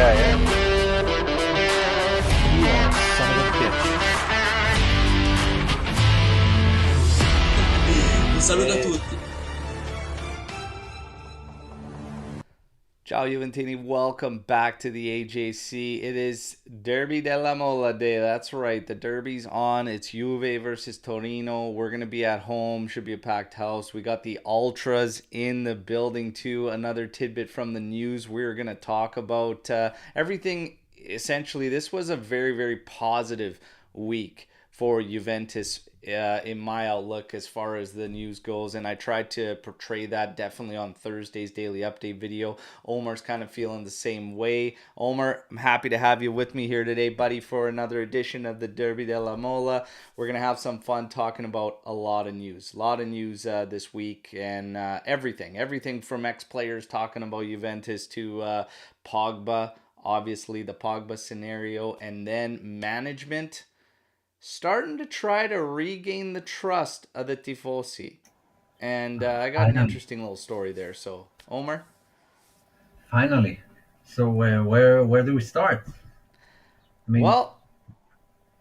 yeah. You are a son of a bitch. Un saluto a Hey, tutti. Ciao Juventini, welcome back to the AJC. It is Derby Della Mole day. That's right, the derby's on. It's Juve versus Torino. We're going to be at home, should be a packed house. We got the Ultras in the building too. Another tidbit from the news. We're going to talk about everything. Essentially, this was a very, very positive week for Juventus in my outlook as far as the news goes, and I tried to portray that definitely on Thursday's daily update video. Omer's kind of feeling the same way. Omer, I'm happy to have you with me here today, buddy, for another edition of the Derby della Mola. We're gonna have some fun talking about a lot of news, this week, and everything from ex-players talking about Juventus to Pogba, obviously the Pogba scenario, and then management starting to try to regain the trust of the tifosi. And I got an Finally, interesting little story there. So, Omer? finally. So where do we start? I mean, Well,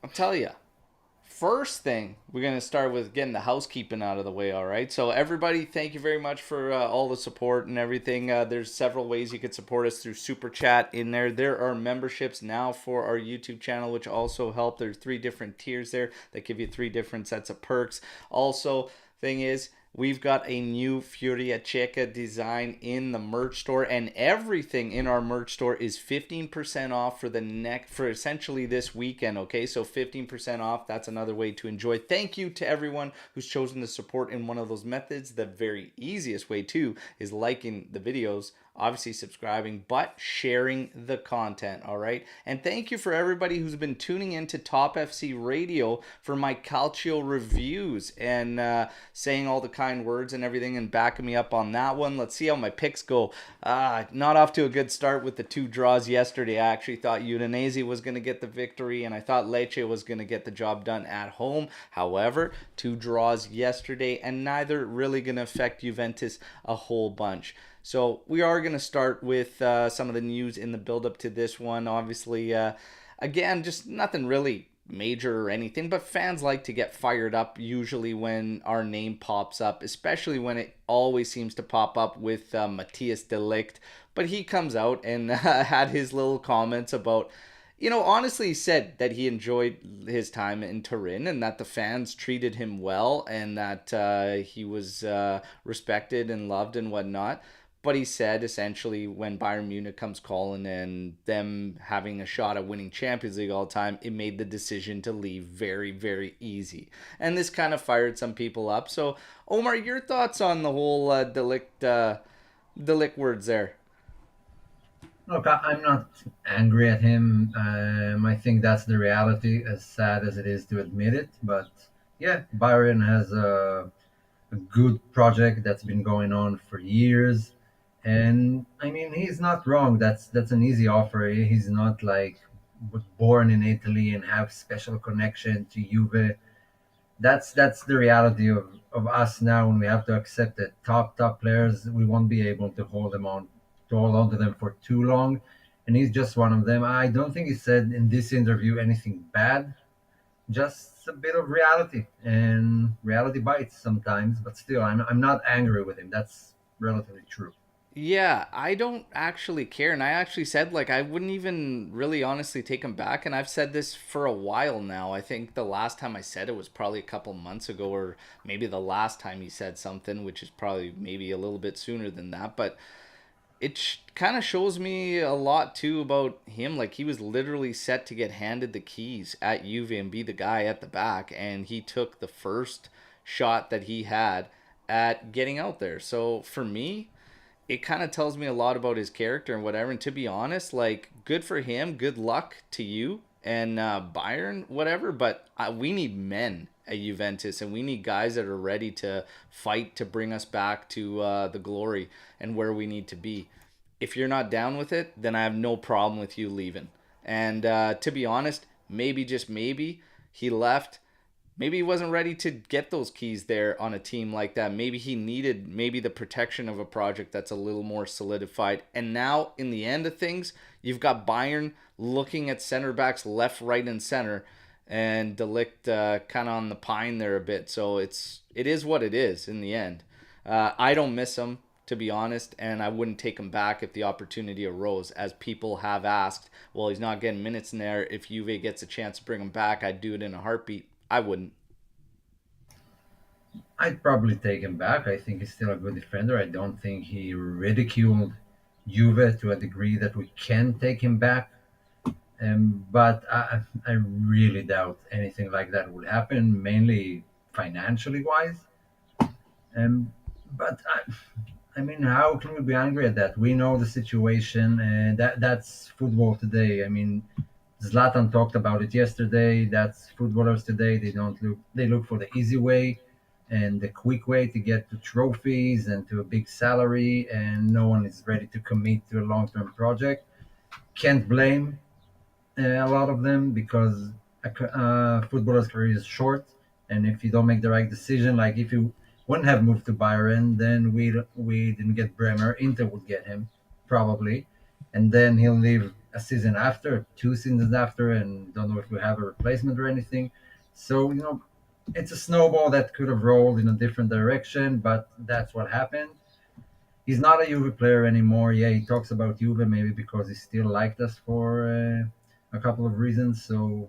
I'll tell you. First thing, we're going to start with getting the housekeeping out of the way, all right? So, everybody, thank you very much for all the support and everything. There's several ways you could support us through Super Chat in there. There are memberships now for our YouTube channel, which also help. There's 3 different tiers there that give you 3 different sets of perks. Also, thing is, we've got a new Furia Ceca design in the merch store, and everything in our merch store is 15% off for essentially this weekend, okay? So 15% off, that's another way to enjoy. Thank you to everyone who's chosen to support in one of those methods. The very easiest way too is liking the videos, obviously subscribing, but sharing the content, all right? And thank you for everybody who's been tuning in to Top FC Radio for my Calcio reviews and saying all the kind words and everything and backing me up on that one. Let's see how my picks go. Not off to a good start with the 2 draws yesterday. I actually thought Udinese was going to get the victory, and I thought Lecce was going to get the job done at home. However, 2 draws yesterday, and neither really going to affect Juventus a whole bunch. So we are going to start with some of the news in the build-up to this one. Obviously, again, just nothing really major or anything, but fans like to get fired up usually when our name pops up, especially when it always seems to pop up with Matthias de Ligt. But he comes out and had his little comments about, honestly, he said that he enjoyed his time in Turin and that the fans treated him well and that he was respected and loved and whatnot. But he said, essentially, when Bayern Munich comes calling and them having a shot at winning Champions League all the time, it made the decision to leave very, very easy. And this kind of fired some people up. So, Omar, your thoughts on the whole Delict words there? look, I'm not angry at him. I think that's the reality, as sad as it is to admit it. But yeah, Byron has a good project that's been going on for years. And I mean, he's not wrong. That's an easy offer. He's not like was born in Italy and have special connection to Juve. That's the reality of us now, when we have to accept that top players, we won't be able to hold on to them for too long. And he's just one of them. I don't think he said in this interview anything bad, just a bit of reality, and reality bites sometimes. But still, I'm not angry with him. That's relatively true. Yeah, I don't actually care. And I actually said, like, I wouldn't even really honestly take him back. And I've said this for a while now. I think the last time I said it was probably a couple months ago, or maybe the last time he said something, which is probably maybe a little bit sooner than that. But it kind of shows me a lot too about him. Like, he was literally set to get handed the keys at Juve and be the guy at the back, and he took the first shot that he had at getting out there. So for me, it kind of tells me a lot about his character and whatever. And to be honest, like, good for him. Good luck to you and Bayern, whatever. But we need men at Juventus, and we need guys that are ready to fight to bring us back to the glory and where we need to be. If you're not down with it, then I have no problem with you leaving. And to be honest, maybe, just maybe, he left Maybe he wasn't ready to get those keys there on a team like that. Maybe he needed maybe the protection of a project that's a little more solidified. And now, in the end of things, you've got Bayern looking at center backs left, right, and center, and Delict kind of on the pine there a bit. So it is what it is in the end. I don't miss him, to be honest, and I wouldn't take him back if the opportunity arose, as people have asked. Well, he's not getting minutes in there. If Juve gets a chance to bring him back, I'd do it in a heartbeat. I wouldn't. I'd probably take him back. I think he's still a good defender. I don't think he ridiculed Juve to a degree that we can take him back. But I really doubt anything like that would happen, mainly financially wise. Um, but I mean, how can we be angry at that? We know the situation, and that's football today. I mean, Zlatan talked about it yesterday. That's footballers today. They don't look. They look for the easy way and the quick way to get to trophies and to a big salary, and no one is ready to commit to a long-term project. Can't blame a lot of them because a footballer's career is short, and if you don't make the right decision, like if you wouldn't have moved to Bayern, then we didn't get Bremer. Inter would get him probably, and then he'll leave a season after, 2 seasons after, and don't know if we have a replacement or anything. So it's a snowball that could have rolled in a different direction, but that's what happened. He's not a Juve player anymore. Yeah, he talks about Juve maybe because he still liked us for a couple of reasons. So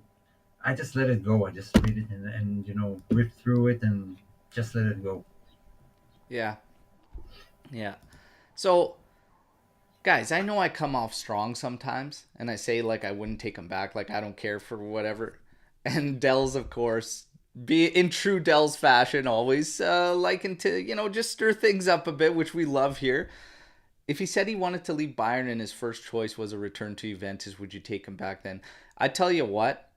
I just let it go. I just read it and riff through it and just let it go. Yeah, yeah. So, guys, I know I come off strong sometimes, and I say like I wouldn't take him back, like I don't care for whatever. And Dell's, of course, be in true Dell's fashion, always liking to just stir things up a bit, which we love here. If he said he wanted to leave Bayern and his first choice was a return to Juventus, would you take him back then? I tell you what,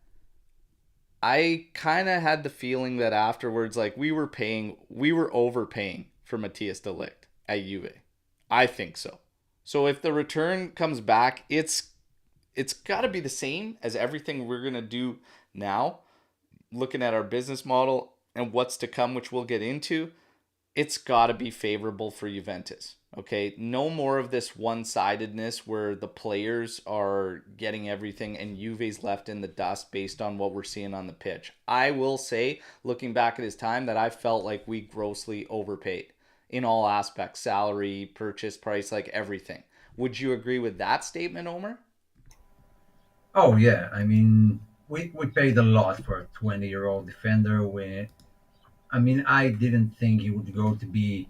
I kind of had the feeling that afterwards, like we were overpaying for Matthias de Ligt at Juve. I think so. So if the return comes back, it's got to be the same as everything we're gonna do now. Looking at our business model and what's to come, which we'll get into, it's got to be favorable for Juventus. Okay, no more of this one-sidedness where the players are getting everything and Juve's left in the dust based on what we're seeing on the pitch. I will say, looking back at his time, that I felt like we grossly overpaid in all aspects, salary, purchase price, like everything. Would you agree with that statement, Omer? Oh yeah, I mean we paid a lot for a 20-year-old defender. I mean I didn't think he would go to be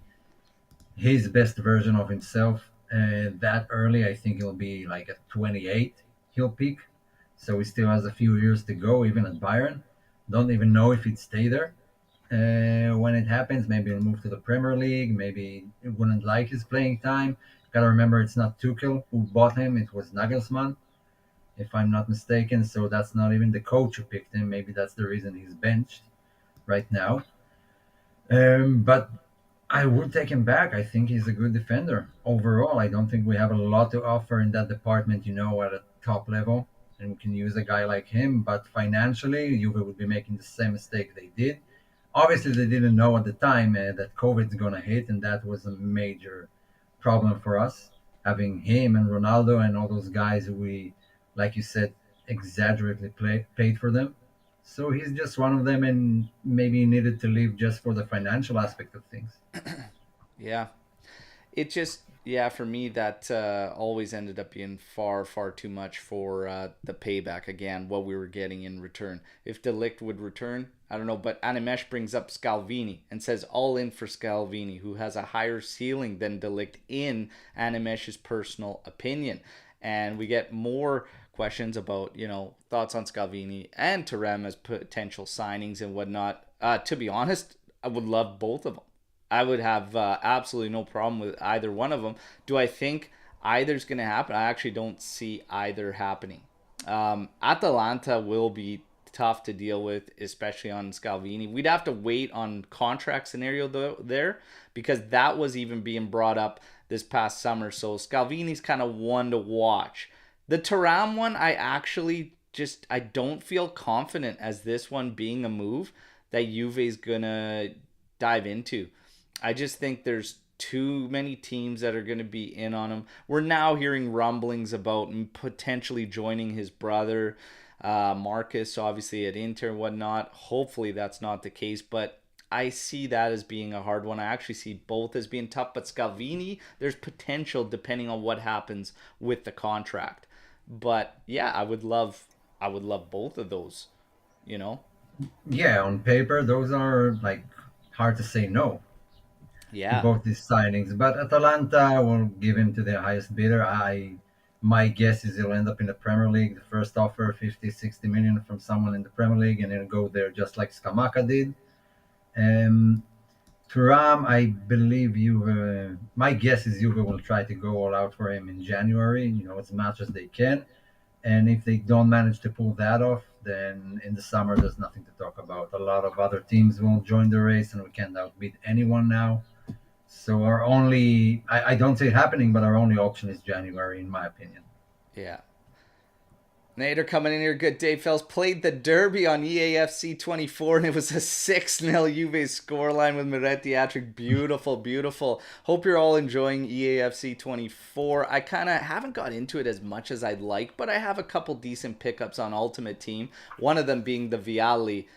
his best version of himself that early. I think he'll be like at 28, he'll peak. So he still has a few years to go, even at Bayern. Don't even know if he'd stay there. When it happens, maybe he'll move to the Premier League. Maybe he wouldn't like his playing time. Gotta remember, it's not Tuchel who bought him; it was Nagelsmann, if I'm not mistaken. So that's not even the coach who picked him. Maybe that's the reason he's benched right now. But I would take him back. I think he's a good defender. Overall, I don't think we have a lot to offer in that department, at a top level. And we can use a guy like him. But financially, Juve would be making the same mistake they did. Obviously, they didn't know at the time that COVID's going to hit. And that was a major problem for us. Having him and Ronaldo and all those guys who we, like you said, exaggerately paid for them. So he's just one of them, and maybe he needed to leave just for the financial aspect of things. Yeah. It just, yeah, for me, that always ended up being far, far too much for the payback. Again, what we were getting in return. If Delict would return, I don't know, but Animesh brings up Scalvini and says all in for Scalvini, who has a higher ceiling than Delict in Animesh's personal opinion. And we get more questions about, thoughts on Scalvini and Tarem as potential signings and whatnot. To be honest, I would love both of them. I would have absolutely no problem with either one of them. Do I think either's going to happen? I actually don't see either happening. Atalanta will be tough to deal with, especially on Scalvini. We'd have to wait on contract scenario there because that was even being brought up this past summer. So Scalvini's kind of one to watch. The Taram one, I actually I don't feel confident as this one being a move. that Juve's gonna dive into. I just think there's too many teams that are going to be in on him. We're now hearing rumblings about potentially joining his brother, Marcus, obviously at Inter and whatnot. Hopefully that's not the case, but I see that as being a hard one. I actually see both as being tough, but Scalvini, there's potential depending on what happens with the contract. But yeah, I would love both of those, you know? Yeah, on paper, those are like hard to say no to Yeah. both these signings. But Atalanta will give him to the highest bidder. My guess is he'll end up in the Premier League. The first offer, 50, 60 million from someone in the Premier League, and then go there just like Scamacca did. Um, Thuram, I believe Juve. My guess is Juve will try to go all out for him in January. As much as they can, and if they don't manage to pull that off, then in the summer there's nothing to talk about. A lot of other teams won't join the race, and we can't outbid anyone now. So our only, I don't see it happening, but our only option is January, in my opinion. Yeah. Nader coming in here. Good day, fellas. Played the Derby on EAFC 24, and it was a 6-0 Juve scoreline with Miretti hat-trick. Beautiful, beautiful. Hope you're all enjoying EAFC 24. I kind of haven't got into it as much as I'd like, but I have a couple decent pickups on Ultimate Team. One of them being the Vialli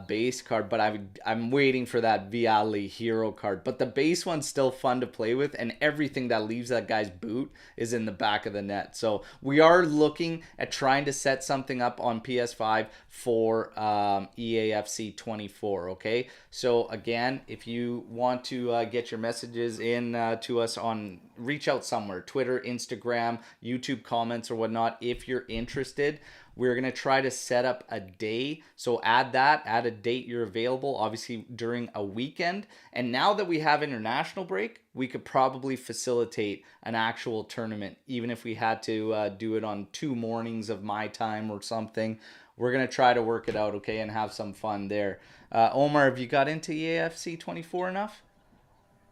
base card, but I'm waiting for that Vialli hero card. But the base one's still fun to play with, and everything that leaves that guy's boot is in the back of the net. So we are looking at trying to set something up on PS5 for EAFC 24. Okay, so again, if you want to get your messages in to us on, reach out somewhere, Twitter, Instagram, YouTube comments or whatnot, if you're interested. We're going to try to set up a day. So add a date you're available, obviously during a weekend. And now that we have international break, we could probably facilitate an actual tournament, even if we had to do it on 2 mornings of my time or something. We're going to try to work it out, okay, and have some fun there. Omer, have you got into EAFC 24 enough?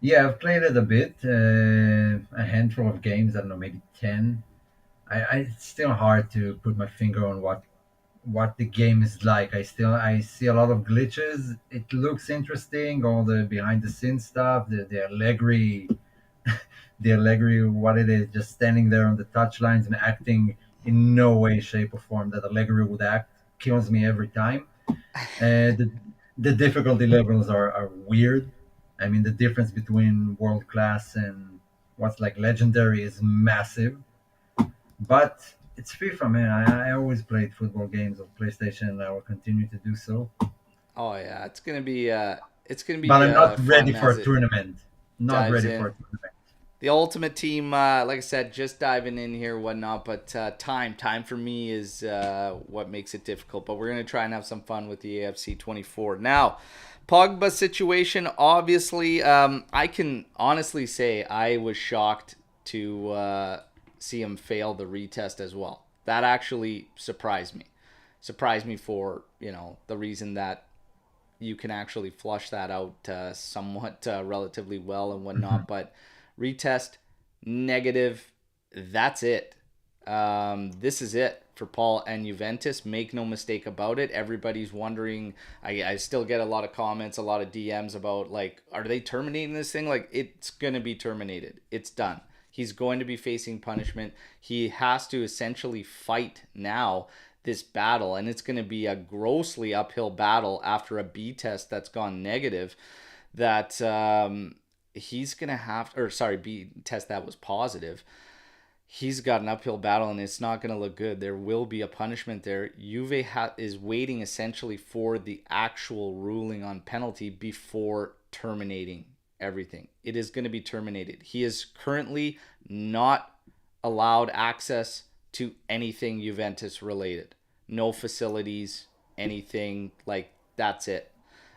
Yeah, I've played it a bit, a handful of games. I don't know, maybe 10. It's still hard to put my finger on what the game is like. I see a lot of glitches. It looks interesting, all the behind the scenes stuff, the Allegri, the Allegri, what it is, just standing there on the touch lines and acting in no way, shape, or form that Allegri would act, kills me every time. The difficulty levels are weird. I mean, the difference between world class and what's like legendary is massive. But it's FIFA, man. I always played football games on PlayStation, and I will continue to do so. Oh yeah, it's gonna be But I'm not ready fun for as a it tournament. Not dives ready for in. a tournament. The Ultimate Team, like I said, just diving in here, whatnot. But time for me is what makes it difficult. But we're gonna try and have some fun with the AFC 24 now. Pogba situation, obviously, I can honestly say I was shocked to see him fail the retest as well. That actually surprised me. Surprised me for the reason that you can actually flush that out somewhat relatively well and whatnot. But retest negative. That's it. This is it for Paul and Juventus. Make no mistake about it. Everybody's wondering. I still get a lot of comments, a lot of DMs about like, are they terminating this thing? Like, it's gonna be terminated. It's done. He's going to be facing punishment. He has to essentially fight now this battle, and it's going to be a grossly uphill battle after a B test that's gone negative. That he's going to have, or sorry, B test that was positive. He's got an uphill battle, and it's not going to look good. There will be a punishment there. Juve is waiting essentially for the actual ruling on penalty before terminating everything. It is going to be terminated. He is currently not allowed access to anything Juventus related. No facilities, anything like that's it.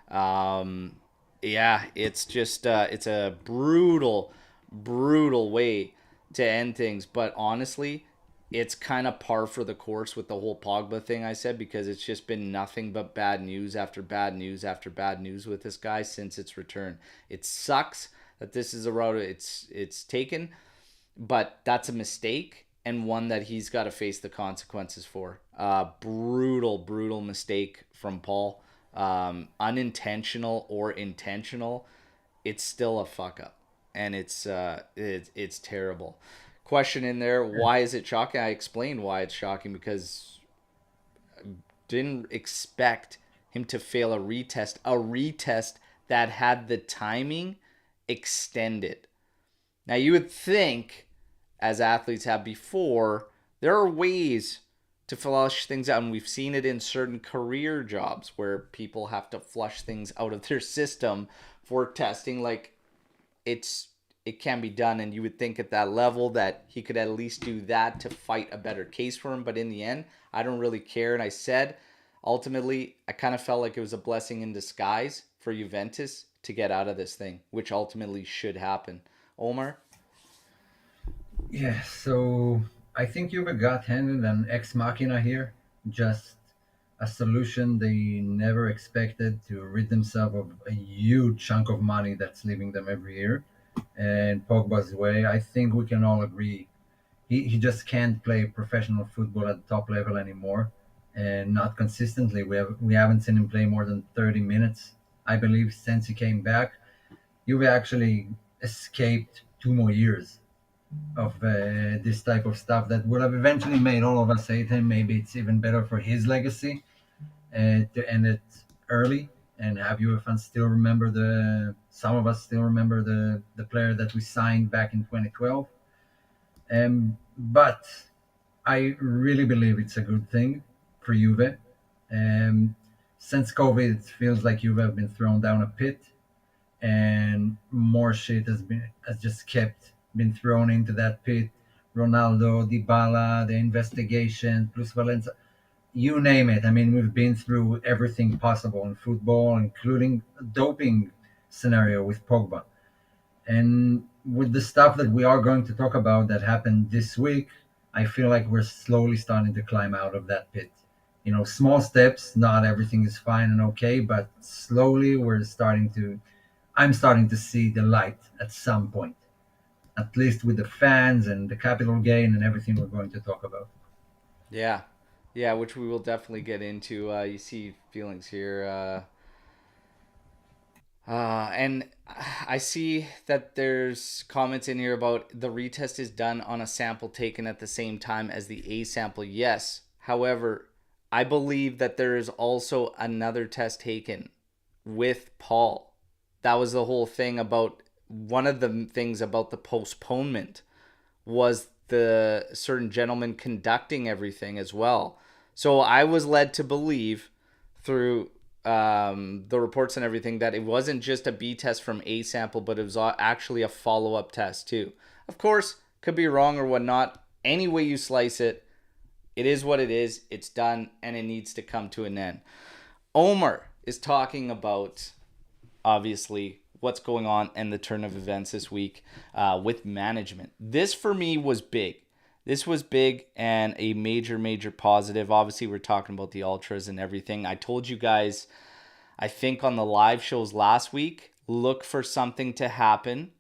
Um, yeah, it's just it's a brutal way to end things. But honestly, it's kind of par for the course with the whole Pogba thing I said, because it's just been nothing but bad news after bad news after bad news with this guy since its return. It sucks that this is a route it's taken, but that's a mistake and one that he's got to face the consequences for. Brutal mistake from Paul. unintentional or intentional, it's still a fuck up, and it's terrible. Question in there: why is it shocking? I explained why it's shocking, because didn't expect him to fail a retest that had the timing extended. Now you would think, as athletes have before, there are ways to flush things out, and we've seen it in certain career jobs where people have to flush things out of their system for testing. Like, it can be done, and you would think at that level that he could at least do that to fight a better case for him. But in the end, I don't really care. And I said, ultimately, I kind of felt like it was a blessing in disguise for Juventus to get out of this thing, which ultimately should happen. Omer? Yeah, so I think Juve got handed an ex machina here, just a solution they never expected to rid themselves of a huge chunk of money that's leaving them every year. And Pogba's way, I think we can all agree he just can't play professional football at the top level anymore, and not consistently. We haven't seen him play more than 30 minutes, I believe, since he came back. Juve actually escaped 2 more years of this type of stuff that would have eventually made all of us hate him. Maybe it's even better for his legacy to end it early and have Juve fans still remember some of us still remember the player that we signed back in 2012. But I really believe it's a good thing for Juve. Um, since COVID, it feels like Juve have been thrown down a pit, and more shit has just kept been thrown into that pit. Ronaldo, Dybala, the investigation, plus Valencia, you name it. I mean, we've been through everything possible in football, including a doping scenario with Pogba. And with the stuff that we are going to talk about that happened this week, I feel like we're slowly starting to climb out of that pit. Small steps, not everything is fine and okay, but slowly I'm starting to see the light at some point, at least with the fans and the capital gain and everything we're going to talk about. Yeah. Yeah, which we will definitely get into. You see feelings here. And I see that there's comments in here about the retest is done on a sample taken at the same time as the A sample. Yes. However, I believe that there is also another test taken with Paul. That was the whole thing about one of the things about the postponement was the certain gentleman conducting everything as well. So I was led to believe through the reports and everything that it wasn't just a B test from A sample, but it was actually a follow up test too. Of course, could be wrong or whatnot. Any way you slice it, it is what it is. It's done, and it needs to come to an end. Omer is talking about, obviously, what's going on and the turn of events this week with management. This for me was big. This was big and a major, major positive. Obviously, we're talking about the Ultras and everything. I told you guys, I think on the live shows last week, look for something to happen.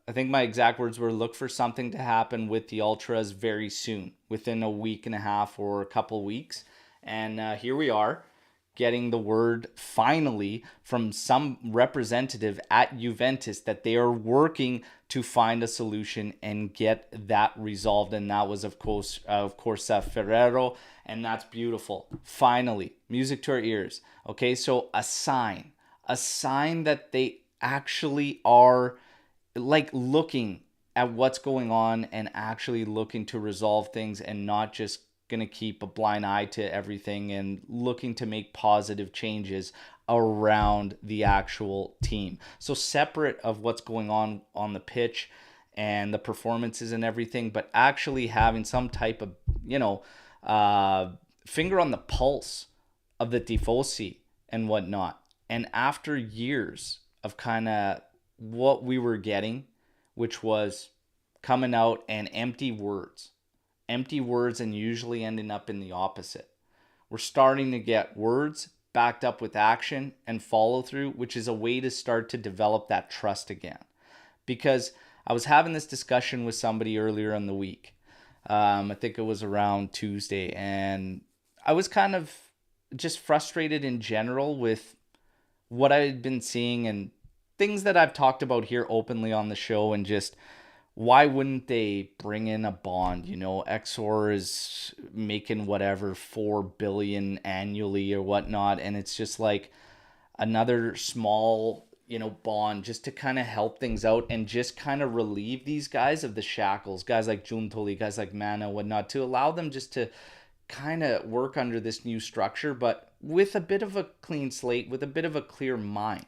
I think my exact words were look for something to happen with the Ultras very soon, within a week and a half or a couple weeks. And here we are, getting the word finally from some representative at Juventus that they are working to find a solution and get that resolved. And that was, of course, Ferrero. And that's beautiful. Finally, music to our ears. Okay, so a sign that they actually are like looking at what's going on and actually looking to resolve things and not just going to keep a blind eye to everything and looking to make positive changes around the actual team. So separate of what's going on the pitch and the performances and everything, but actually having some type of, finger on the pulse of the Tifosi and whatnot. And after years of kind of what we were getting, which was coming out and empty words and usually ending up in the opposite. We're starting to get words backed up with action and follow through, which is a way to start to develop that trust again. Because I was having this discussion with somebody earlier in the week. I think it was around Tuesday, and I was kind of just frustrated in general with what I've been seeing and things that I've talked about here openly on the show, and just why wouldn't they bring in a bond? Exor is making whatever 4 billion annually or whatnot, and it's just like another small, bond just to kind of help things out and just kind of relieve these guys of the shackles, guys like Juntoli, guys like Mana, whatnot, to allow them just to kind of work under this new structure, but with a bit of a clean slate, with a bit of a clear mind.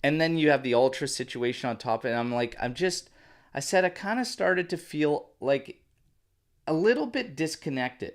And then you have the ultra situation on top, and I said I kind of started to feel like a little bit disconnected.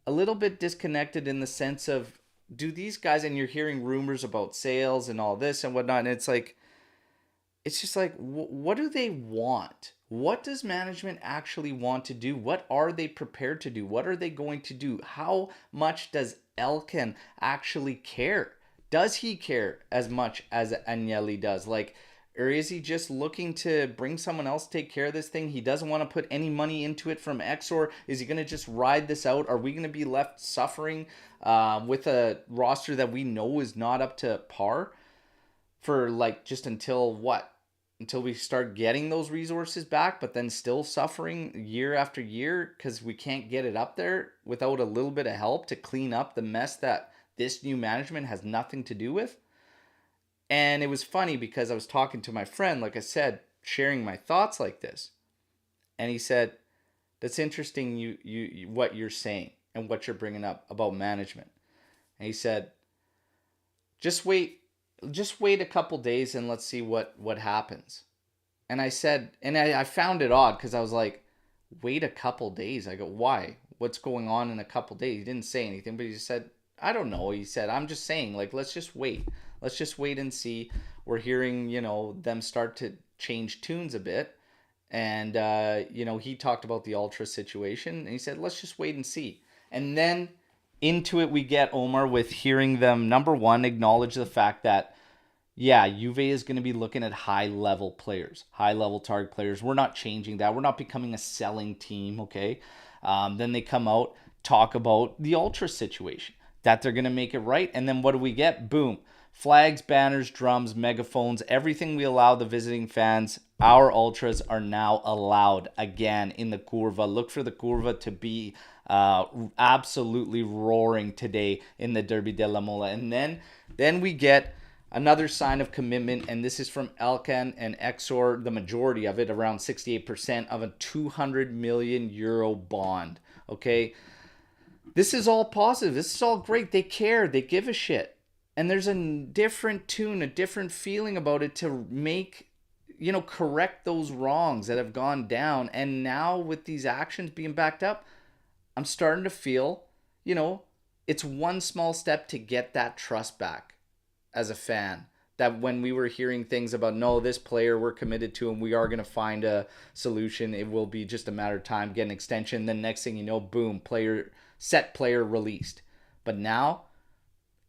A little bit disconnected in the sense of, do these guys, and you're hearing rumors about sales and all this and whatnot, and it's just like, what do they want? What does management actually want to do? What are they prepared to do? What are they going to do? How much does Elkan actually care? Does he care as much as Agnelli does? Like, or is he just looking to bring someone else to take care of this thing? He doesn't want to put any money into it from Exor. Is he going to just ride this out? Are we going to be left suffering with a roster that we know is not up to par for like just until what? Until we start getting those resources back, but then still suffering year after year because we can't get it up there without a little bit of help to clean up the mess that this new management has nothing to do with. And it was funny because I was talking to my friend, like I said, sharing my thoughts like this. And he said, "That's interesting, you what you're saying and what you're bringing up about management." And he said, "Just wait a couple days and let's see what happens." And I said, and I found it odd because I was like, "Wait a couple days." I go, "Why? What's going on in a couple days?" He didn't say anything, but he just said, "I don't know." He said, "I'm just saying, like, let's just wait. Let's just wait and see." We're hearing, them start to change tunes a bit. And, he talked about the Ultra situation. And he said, let's just wait and see. And then into it we get, Omer, with hearing them, number one, acknowledge the fact that, yeah, Juve is going to be looking at high-level players, high-level target players. We're not changing that. We're not becoming a selling team, okay? Then they come out, talk about the Ultra situation, that they're going to make it right. And then what do we get? Boom. Flags, banners, drums, megaphones, everything we allow the visiting fans, our Ultras are now allowed again in the Curva. Look for the Curva to be absolutely roaring today in the Derby Della Mole. And then we get another sign of commitment, and this is from Elkan and Exor, the majority of it, around 68%, of a 200 million euro bond. Okay? This is all positive. This is all great. They care. They give a shit. And there's a different tune, a different feeling about it to make, correct those wrongs that have gone down. And now with these actions being backed up, I'm starting to feel, it's one small step to get that trust back as a fan. That when we were hearing things about, no, this player we're committed to and we are going to find a solution, it will be just a matter of time, get an extension. Then next thing you know, boom, player released. But now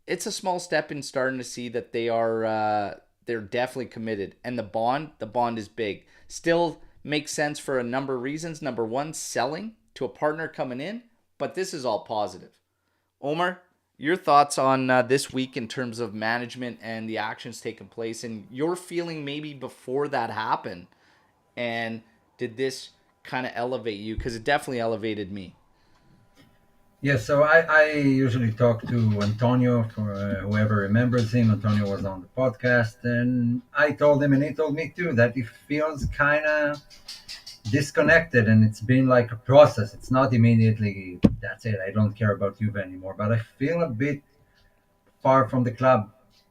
it's a small step in starting to see that they're definitely committed. And the bond is big. Still makes sense for a number of reasons. Number one, selling to a partner coming in, but this is all positive. Omer, your thoughts on this week in terms of management and the actions taking place, and your feeling maybe before that happened, and did this kind of elevate you? Because it definitely elevated me. Yeah, so I usually talk to Antonio, for whoever remembers him. Antonio was on the podcast, and I told him, and he told me too, that he feels kind of disconnected, and it's been like a process. It's not immediately, that's it, I don't care about Juve anymore, but I feel a bit far from the club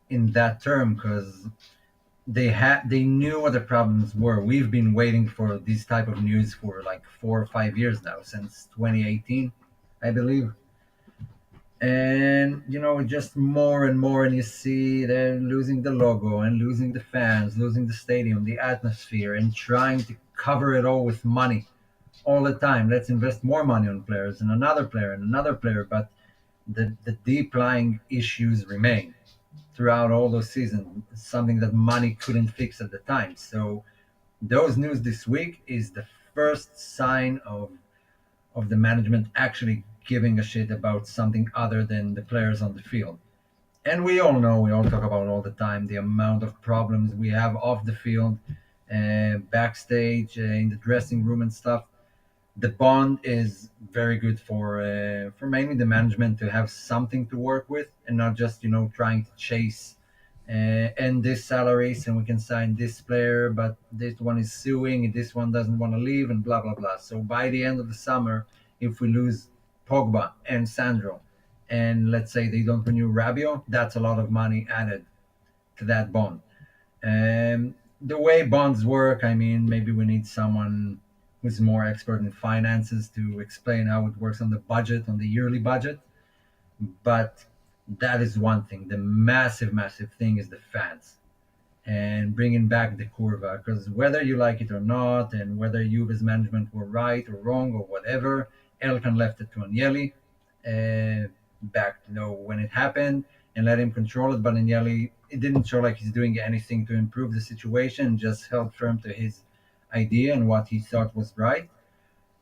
in that term because they knew what the problems were. We've been waiting for this type of news for like 4 or 5 years now, since 2018, I believe. And just more and more, and you see they're losing the logo and losing the fans, losing the stadium, the atmosphere, and trying to cover it all with money all the time. Let's invest more money on players and another player and another player, but the deep lying issues remain throughout all those seasons, something that money couldn't fix at the time. So those news this week is the first sign of the management actually giving a shit about something other than the players on the field. And we all know, we all talk about all the time, the amount of problems we have off the field, backstage, in the dressing room and stuff. The bond is very good for mainly the management to have something to work with, and not just trying to chase and this salaries, and we can sign this player, but this one is suing and this one doesn't want to leave, and blah blah blah. So by the end of the summer, if we lose Pogba and Sandro, and let's say they don't renew Rabiot, that's a lot of money added to that bond. And the way bonds work, I mean, maybe we need someone who's more expert in finances to explain how it works on the budget, on the yearly budget. But that is one thing. The massive, massive thing is the fans and bringing back the curva. Because whether you like it or not, and whether Juve's management were right or wrong or whatever, Elkan left it to Agnelli back, when it happened, and let him control it. But Agnelli, it didn't show like he's doing anything to improve the situation, just held firm to his idea and what he thought was right.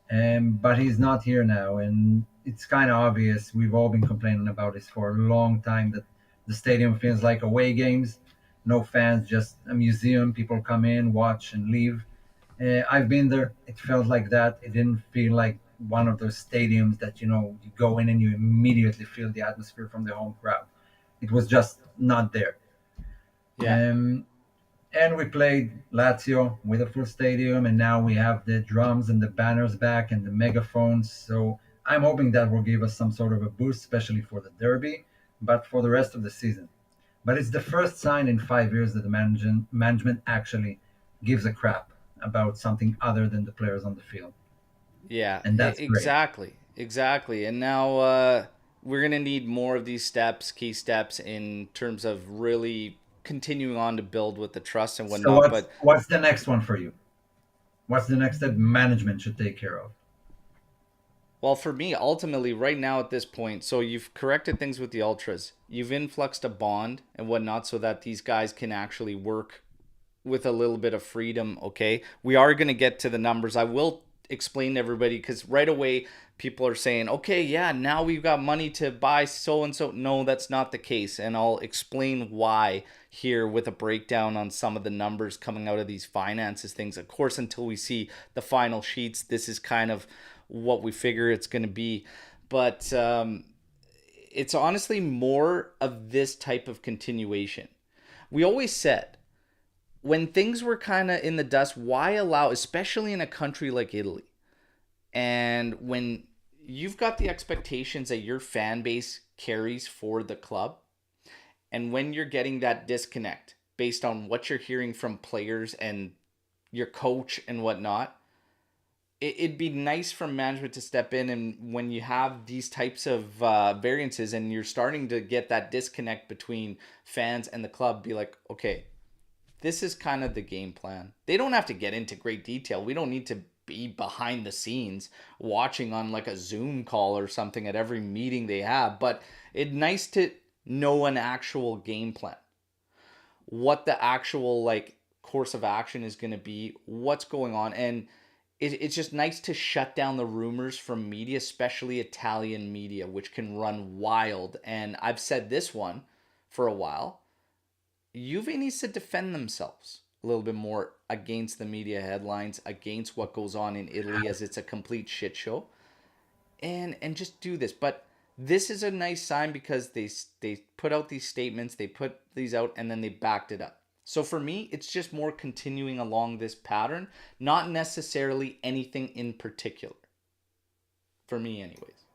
But he's not here now, and it's kind of obvious. We've all been complaining about this for a long time, that the stadium feels like away games, no fans, just a museum. People come in, watch, and leave. I've been there. It felt like that. It didn't feel like one of those stadiums that you go in and you immediately feel the atmosphere from the home crowd. It was just not there. Yeah. Um, and we played Lazio with a full stadium, and now we have the drums and the banners back and the megaphones. So I'm hoping that will give us some sort of a boost, especially for the derby, but for the rest of the season. But it's the first sign in 5 years that the management actually gives a crap about something other than the players on the field, Yeah, and that's great. exactly. Exactly. And now we're going to need more of these steps, key steps, in terms of really continuing on to build with the trust and So whatnot. what's But, what's the next one for you? What's the next step management should take care of? well, for me, ultimately, right now at this point, so you've corrected things with the Ultras, you've influxed a bond and whatnot so that these guys can actually work with a little bit of freedom. Okay, we are going to get to the numbers. I will explain to everybody, because right away people are saying, okay, yeah, now we've got money to buy so and so. No, that's not the case, and I'll explain why here with a breakdown on some of the numbers coming out of these finances things. Of course, until we see the final sheets, this is kind of what we figure it's going to be. But it's honestly more of this type of continuation. We always said, when things were kind of in the dust, why allow, especially in a country like Italy, and when you've got the expectations that your fan base carries for the club, and when you're getting that disconnect based on what you're hearing from players and your coach and whatnot, it'd be nice for management to step in. And when you have these types of variances and you're starting to get that disconnect between fans and the club, be like, okay, this is kind of the game plan. They don't have to get into great detail. We don't need to be behind the scenes watching on like a Zoom call or something at every meeting they have, but it's nice to know an actual game plan. What the actual like course of action is going to be, what's going on, and it's just nice to shut down the rumors from media, especially Italian media, which can run wild. And I've said this one for a while. Juve needs to defend themselves a little bit more against the media headlines, against what goes on in Italy, as it's a complete shit show, and just do this. But this is a nice sign because they put out these statements, they put these out, and then they backed it up. So for me, it's just more continuing along this pattern, not necessarily anything in particular. For me, anyways.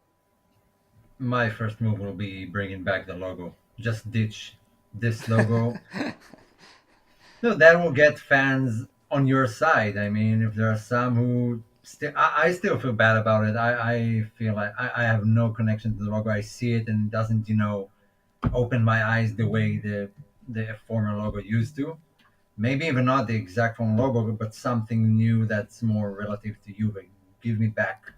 My first move will be bringing back the logo. Just ditch this logo. No, that will get fans on your side. I mean, if there are some who still, I still feel bad about it. I feel like I have no connection to the logo. I see it and it doesn't, open my eyes the way the former logo used to. Maybe even not the exact former logo, but something new that's more relative to Juve. Give me back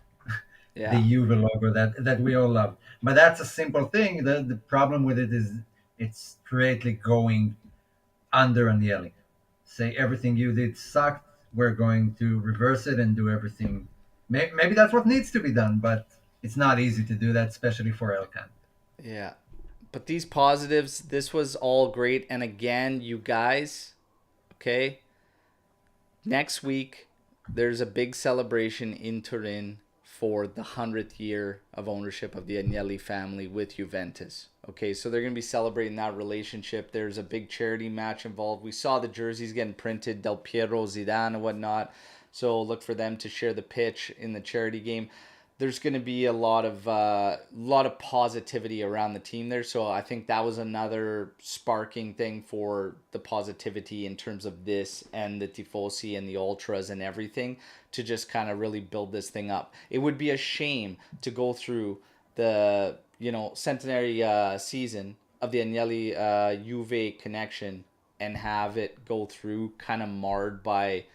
the Yeah. Juve logo that we all love. But that's a simple thing. The problem with it is it's straightly going under and yelling. Say everything you did sucked. We're going to reverse it and do everything. Maybe that's what needs to be done, but it's not easy to do that, especially for Elkan. Yeah. But these positives, this was all great. And again, you guys, okay, next week there's a big celebration in Turin for the 100th year of ownership of the Agnelli family with Juventus. Okay, so they're going to be celebrating that relationship. There's a big charity match involved. We saw the jerseys getting printed, Del Piero, Zidane, and whatnot. So look for them to share the pitch in the charity game. There's going to be a lot of positivity around the team there. So I think that was another sparking thing for the positivity in terms of this and the tifosi and the ultras and everything to just kind of really build this thing up. It would be a shame to go through the centenary season of the Agnelli Juve connection and have it go through kind of marred by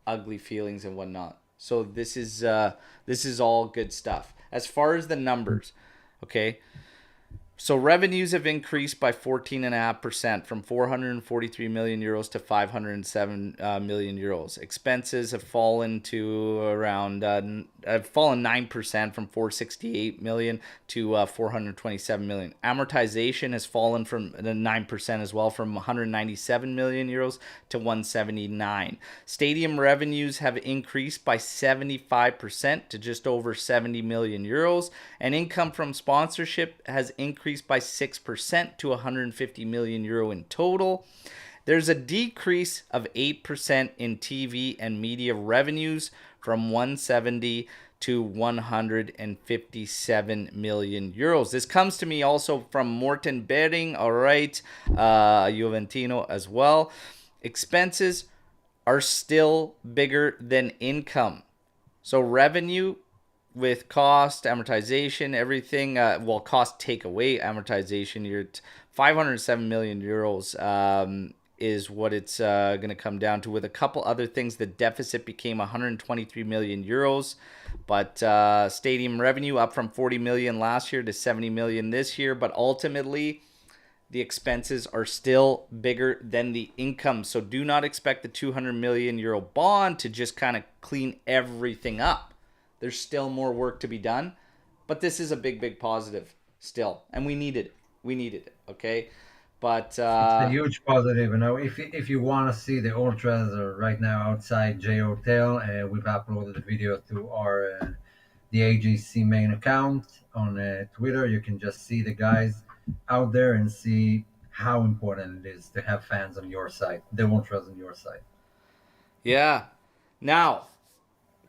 ugly feelings and whatnot. So this is all good stuff. As far as the numbers, okay. So revenues have increased by 14.5% from 443 million euros to 507 million euros. Expenses have fallen to around have fallen 9% from 468 million to 427 million. Amortization has fallen from 9% as well, from 197 million euros to 179. Stadium revenues have increased by 75% to just over 70 million euros, and income from sponsorship has increased by 6% to 150 million euro in total. There's a decrease of 8% in TV and media revenues from 170 to 157 million euros. This comes to me also from Morten Bering, all right, Juventino as well. Expenses are still bigger than income. So revenue with cost, amortization, everything, cost take away amortization, you're at 507 million euros is what it's going to come down to. With a couple other things, the deficit became 123 million euros, but stadium revenue up from 40 million last year to 70 million this year, but ultimately the expenses are still bigger than the income. So do not expect the 200 million euro bond to just kind of clean everything up. There's still more work to be done, but this is a big, big positive still, and we needed it. We needed it, okay? But It's a huge positive. If you want to see the ultras are right now outside J Hotel, we've uploaded the video to our the AGC main account on Twitter. You can just see the guys out there and see how important it is to have fans on your side, the ultras on your side. yeah, now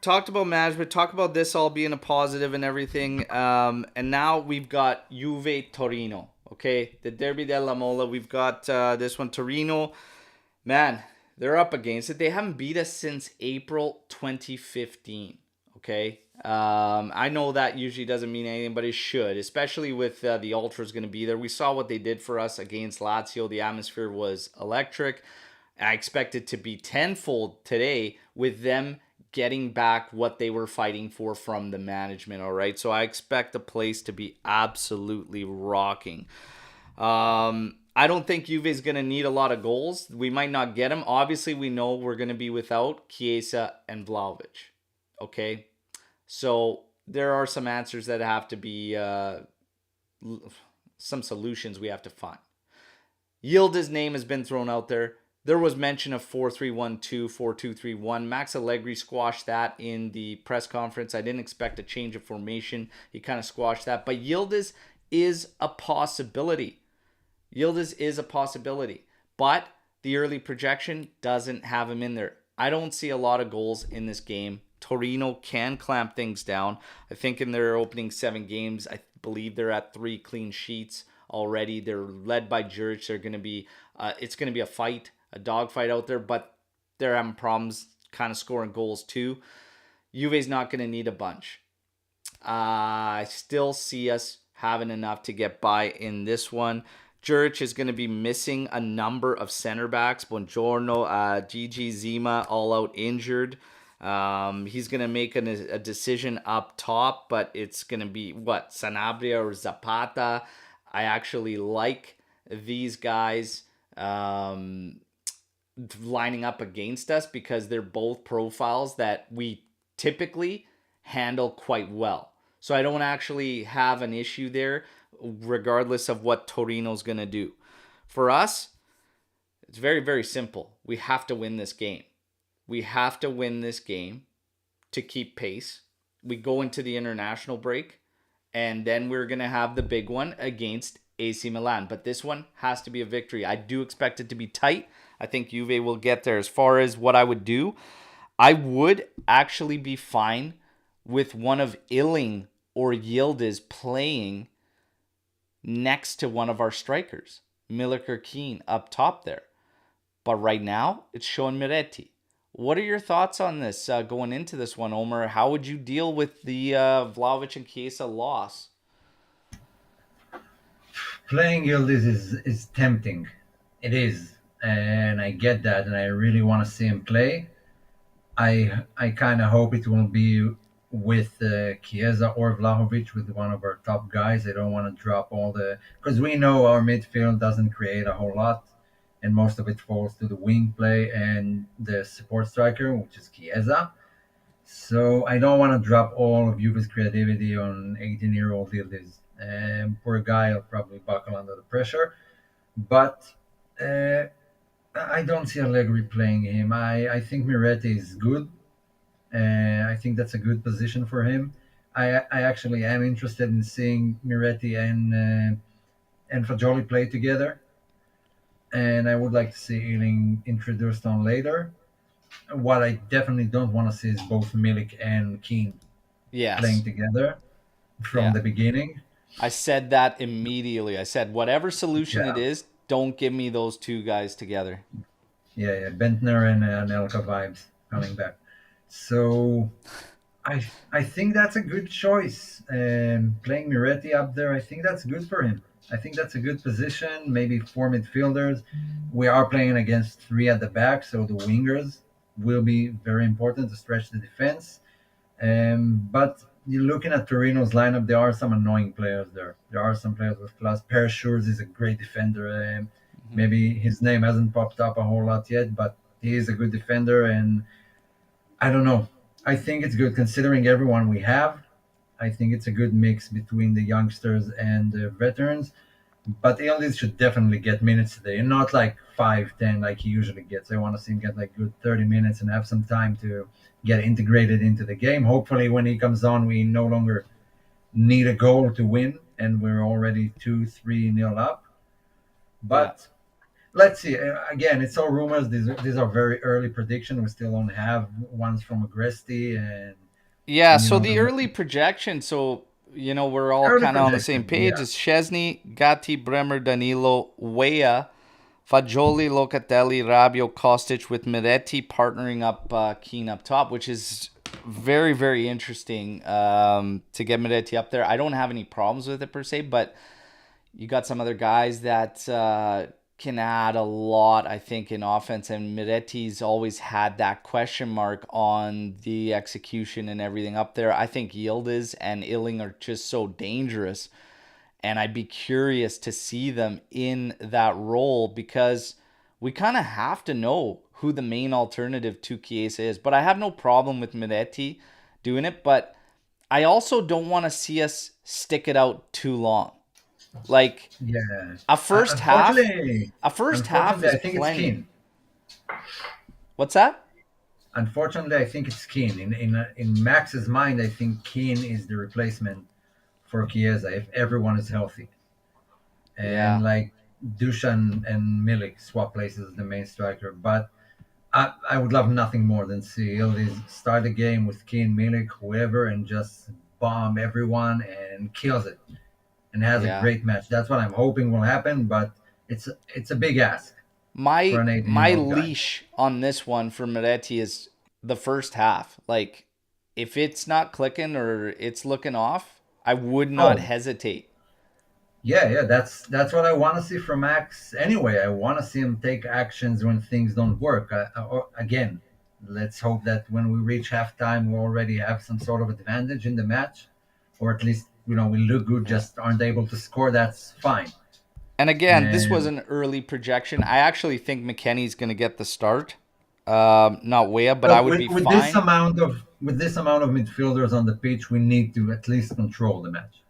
talked about management, talked about this all being a positive and everything. And now we've got Juve Torino. Okay, the Derby Della Mole. We've got this one, Torino. Man, they're up against it. They haven't beat us since April 2015. Okay, I know that usually doesn't mean anything, but it should, especially with the Ultras going to be there. We saw what they did for us against Lazio. The atmosphere was electric. I expect it to be tenfold today with them getting back what they were fighting for from the management. All right, so I expect the place to be absolutely rocking. I don't think Juve is going to need a lot of goals. We might not get them. Obviously, we know we're going to be without Chiesa and Vlahovic. Okay, so there are some answers that have to be some solutions we have to find. Yildiz name has been thrown out there. There was mention of 4-3-1-2, 4-2-3-1. Max Allegri squashed that in the press conference. I didn't expect a change of formation. He kind of squashed that. But Yildiz is a possibility. Yildiz is a possibility. But the early projection doesn't have him in there. I don't see a lot of goals in this game. Torino can clamp things down. I think in their opening 7 games, I believe they're at 3 clean sheets already. They're led by Juric. They're going to be, it's going to be a fight, a dogfight out there, but they're having problems kind of scoring goals too. Juve's not going to need a bunch. I still see us having enough to get by in this one. Juric is going to be missing a number of center backs. Buongiorno, Gigi, Zima, all out injured. He's going to make a decision up top, but it's going to be, Sanabria or Zapata. I actually like these guys lining up against us because they're both profiles that we typically handle quite well. So I don't actually have an issue there regardless of what Torino's going to do. For us, it's very, very simple. We have to win this game. We have to win this game to keep pace. We go into the international break, and then we're going to have the big one against AC Milan. But this one has to be a victory. I do expect it to be tight. I think Juve will get there. As far as what I would do, I would actually be fine with one of Illing or Yildiz playing next to one of our strikers, Milik or Keane, up top there. But right now, it's Sean Miretti. What are your thoughts on this going into this one, Omer? How would you deal with the Vlahovic and Chiesa loss? Playing Yildiz is tempting. It is. And I get that. And I really want to see him play. I kind of hope it will be with Chiesa or Vlahovic, with one of our top guys. I don't want to drop all the, because we know our midfield doesn't create a whole lot, and most of it falls to the wing play and the support striker, which is Chiesa. So I don't want to drop all of Juve's creativity on 18-year-old Yildiz. Poor guy will probably buckle under the pressure, but uh, I don't see Allegri playing him. I think Miretti is good. I think that's a good position for him. I actually am interested in seeing Miretti and Fagioli play together, and I would like to see Ealing introduced on later. What I definitely don't want to see is both Milik and Keane playing Yes. together from Yeah. the beginning. I said that immediately. I said, whatever solution it Yeah, is, don't give me those two guys together. yeah. Bentner and Anelka vibes coming back. So I think that's a good choice. Playing Miretti up there, I think that's good for him. I think that's a good position. Maybe four midfielders. We are playing against three at the back, so the wingers will be very important to stretch the defense. But you're looking at Torino's lineup, there are some annoying players there. There are some players with class. Per Schurz is a great defender. Mhm. Maybe his name hasn't popped up a whole lot yet, but he is a good defender. And I don't know. I think it's good considering everyone we have. I think it's a good mix between the youngsters and the veterans. But Eldis should definitely get minutes today, and not like 5, 10 like he usually gets. I want to see him get like good 30 minutes and have some time to get integrated into the game. Hopefully, when he comes on, we no longer need a goal to win, and we're already 2-3 nil up. Yeah. But let's see. Again, it's all rumors. These are very early predictions. We still don't have ones from Agresti Yeah, and so the the early projection, so we're all early kind of on the same projection. page. Yeah, Is Chesney, Gatti, Bremer, Danilo, Weah, Fagioli, Locatelli, Rabiot, Kostic with Miretti partnering up Keane up top, which is very, very interesting to get Miretti up there. I don't have any problems with it per se, but you got some other guys that can add a lot, I think, in offense. And Miretti's always had that question mark on the execution and everything up there. I think Yildiz and Illing are just so dangerous. And I'd be curious to see them in that role because we kind of have to know who the main alternative to Chiesa is. But I have no problem with Miretti doing it. But I also don't want to see us stick it out too long. Like yeah. a first half, Unfortunately, a first half unfortunately, is I think it's plenty. Keane. What's that? Unfortunately, I think it's Keane. In Max's mind, I think Keane is the replacement for Chiesa if everyone is healthy. And Yeah, like Dushan and Milik swap places as the main striker. But I would love nothing more than see Yildiz start the game with Keane, Milik, whoever, and just bomb everyone and kills it and has a yeah. great match. That's what I'm hoping will happen. But it's a big ask for My an 18 year my old guy. leash on this one for Moretti is the first half. Like if it's not clicking or it's looking off, I would not Oh, hesitate. yeah. That's what I want to see from Max. Anyway, I want to see him take actions when things don't work. Again, let's hope that when we reach halftime, we already have some sort of advantage in the match, or at least we look good. Yeah. Just aren't able to score. That's fine. And again, this was And an early projection. I actually think McKenny's going to get the start. Not Weah, but I well, would be with this fine. amount of midfielders on the pitch, we need to at least control the match.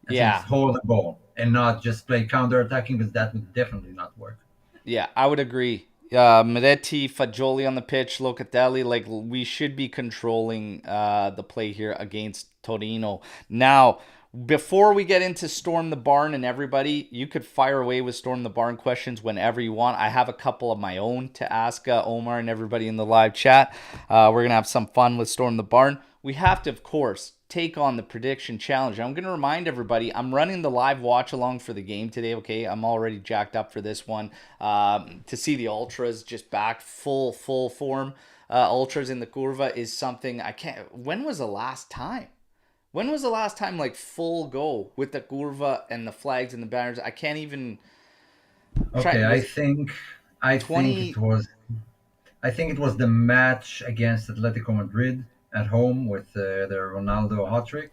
At least Yeah, hold the ball and not just play counter-attacking, because that would definitely not work. Yeah, I would agree. Miretti, Fagioli on the pitch, Locatelli, like we should be controlling the play here against Torino. Now, before we get into Storm the Barn and everybody, you could fire away with Storm the Barn questions whenever you want. I have a couple of my own to ask Omar and everybody in the live chat. We're going to have some fun with Storm the Barn. We have to, of course, take on the prediction challenge. I'm going to remind everybody, I'm running the live watch along for the game today, okay? I'm already jacked up for this one. To see the Ultras just back full form. Ultras in the Curva is something I can't... When was the last time? When was the last time like full go with the Curva and the flags and the banners? I can't even... Okay, Was I think 20... it was the match against Atletico Madrid at home with the Ronaldo hat trick.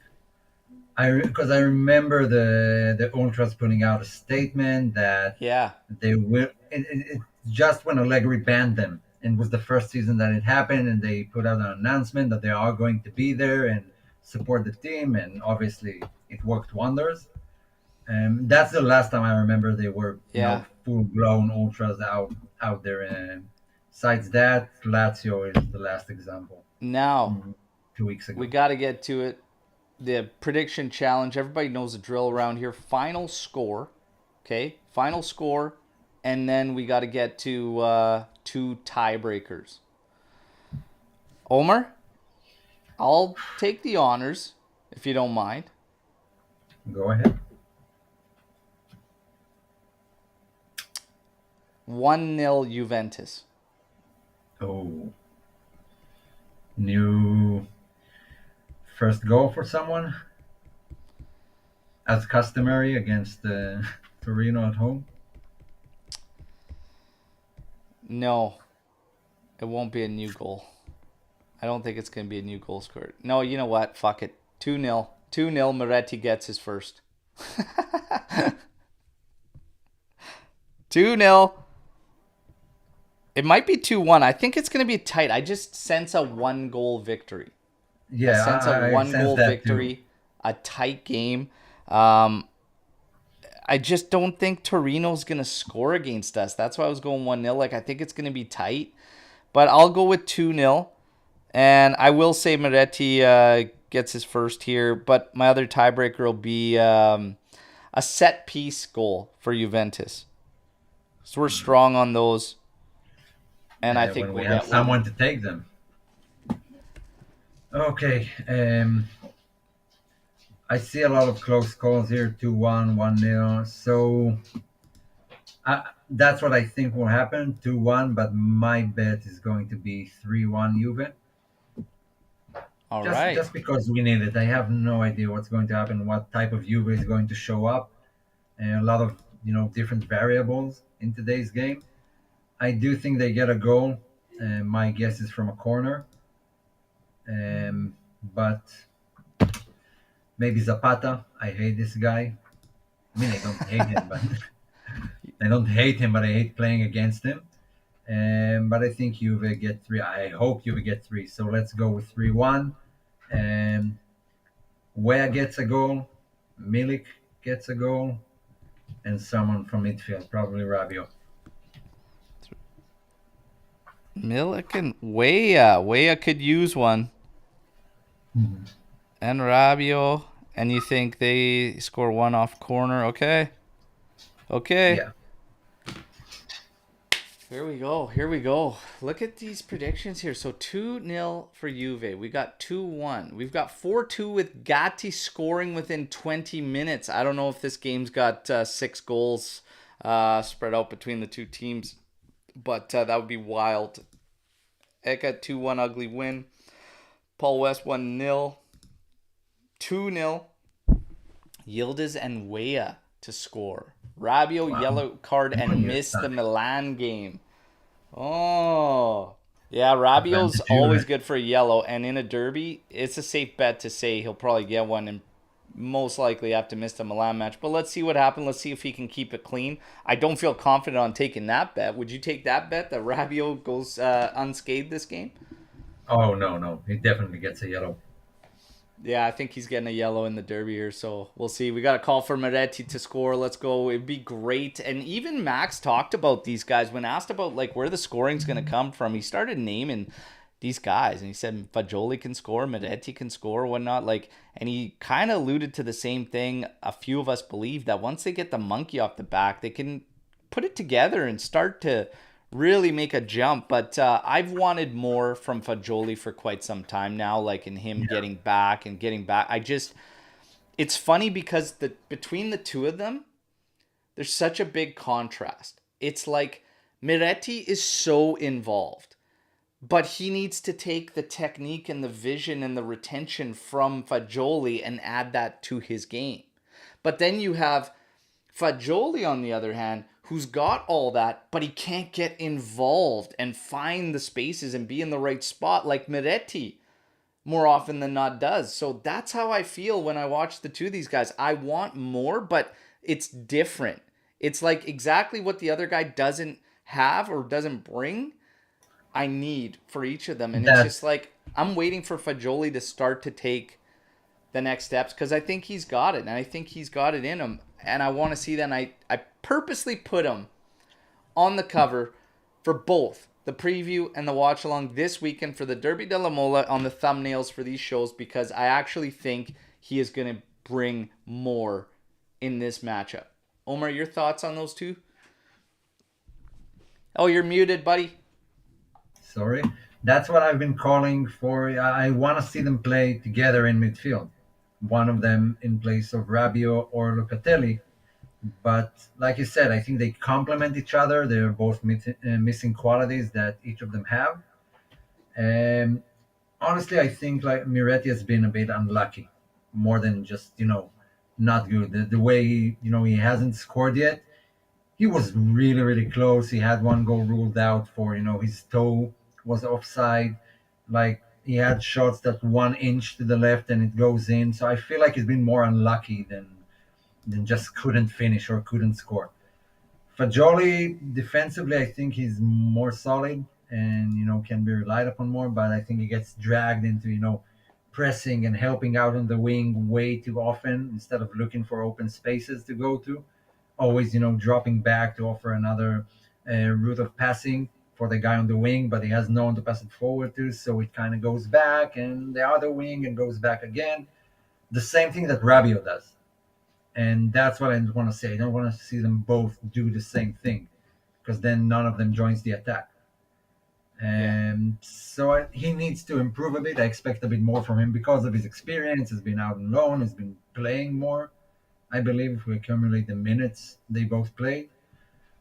Because I remember the ultras putting out a statement that Yeah. they will. It just when Allegri banned them, and it was the first season that it happened, and they put out an announcement that they are going to be there and support the team, and obviously it worked wonders. That's the last time I remember they were, Yeah. full blown ultras out there. And besides that, Lazio is the last example. Now, mm, 2 weeks we ago. got to get to it. The prediction challenge. Everybody knows the drill around here. Final score. Okay? Final score. And then we got to get to two tiebreakers. Omer, I'll take the honors if you don't mind. Go ahead. 1-0 Juventus. Oh, new first goal for someone, as customary against Torino at home. No, it won't be a new goal. I don't think it's going to be a new goal scored. No, you know what? Fuck it. 2-0. 2-0. Moretti gets his first. 2-0. It might be 2-1. I think it's going to be tight. I just sense a one-goal victory. I Yeah, sense a I sense one-goal that too. victory, a tight game. Um, I just don't think Torino's going to score against us. That's why I was going 1-0. Like, I think it's going to be tight. But I'll go with 2-0. And I will say Moretti gets his first here. But my other tiebreaker will be a set-piece goal for Juventus. So we're strong on those. And I think When we we'll have get one. someone to take them. Okay, I see a lot of close calls here, 2-1, 1-0. So that's what I think will happen, 2-1, but my bet is going to be 3-1 Juve. All Just right. just because we need it. I have no idea what's going to happen, what type of Juve is going to show up, and a lot of different variables in today's game. I do think they get a goal. My guess is from a corner, but maybe Zapata. I hate this guy. I mean, I don't hate him, but I hate playing against him. But I think Juve get three. I hope Juve get three. So let's go with 3-1. Um, Wea gets a goal. Milik gets a goal. And someone from midfield, probably Rabiot. Milik and Weah. Weah could use one. Mhm. And Rabio. And you think they score one off corner? Okay. Okay. Yeah. Here we go. Here we go. Look at these predictions here. So 2-0 for Juve. We got 2-1. We've got 4-2 with Gatti scoring within 20 minutes. I don't know if this game's got 6 goals spread out between the two teams, but that would be wild. Eka 2-1 ugly win. Paul West 1-0. 2-0. Yildiz and Weah to score. Rabio Wow. yellow card and Yes, missed the Milan game. Oh. Yeah, Rabio's advantage always Juve. good for a yellow, and in a derby, it's a safe bet to say he'll probably get one and most likely have to miss the Milan match. But let's see what happens. Let's see if he can keep it clean. I don't feel confident on taking that bet. Would you take that bet that Rabio goes unscathed this game? Oh no, no, he definitely gets a yellow. Yeah, I think he's getting a yellow in the derby here, so we'll see. We got a call for Moretti to score. Let's go. It'd be great. And even Max talked about these guys when asked about like where the scoring's going to come from. He started naming these guys, and he said Fagioli can score, Moretti can score, whatnot. Like, and he kind of alluded to the same thing. A few of us believe that once they get the monkey off the back, they can put it together and start to really make a jump. But I've wanted more from Fagioli for quite some time now, like in him Yeah, getting back and getting back. It's funny because between the two of them, there's such a big contrast. It's like Miretti is so involved, but he needs to take the technique and the vision and the retention from Fagioli and add that to his game. But then you have Fagioli, on the other hand, who's got all that, but he can't get involved and find the spaces and be in the right spot like Miretti more often than not does. So that's how I feel when I watch the two of these guys. I want more, but it's different. It's like exactly what the other guy doesn't have or doesn't bring, I need for each of them. And it's just that's like I'm waiting for Fagioli to start to take the next steps because I think he's got it, and I think he's got it in him, and I want to see that. And I purposely put him on the cover for both the preview and the watch along this weekend for the Derby Della Mole on the thumbnails for these shows because I actually think he is going to bring more in this matchup. Omer, your thoughts on those two? Oh, you're muted, buddy. sorry. That's what I've been calling for. I want to see them play together in midfield. One of them in place of Rabiot or Locatelli. But like you said, I think they complement each other. They're both missing qualities that each of them have. And honestly, I think like Miretti has been a bit unlucky, more than just not good. The way he hasn't scored yet. He was really really close. He had one goal ruled out for his toe was offside. Like he had shots that 1 inch to the left and it goes in. So I feel like he's been more unlucky than just couldn't finish or couldn't score. Fagioli defensively, I think he's more solid and can be relied upon more. But I think he gets dragged into pressing and helping out on the wing way too often instead of looking for open spaces to go to. Always dropping back to offer another route of passing for the guy on the wing, but he has no one to pass it forward to, so it kind of goes back and the other wing and goes back again. The same thing that Rabiot does. And that's what I want to say. I don't want to see them both do the same thing because then none of them joins the attack. Yeah. And so he needs to improve a bit. I expect a bit more from him because of his experience. He's been out on loan. He's been playing more. I believe if we accumulate the minutes they both played.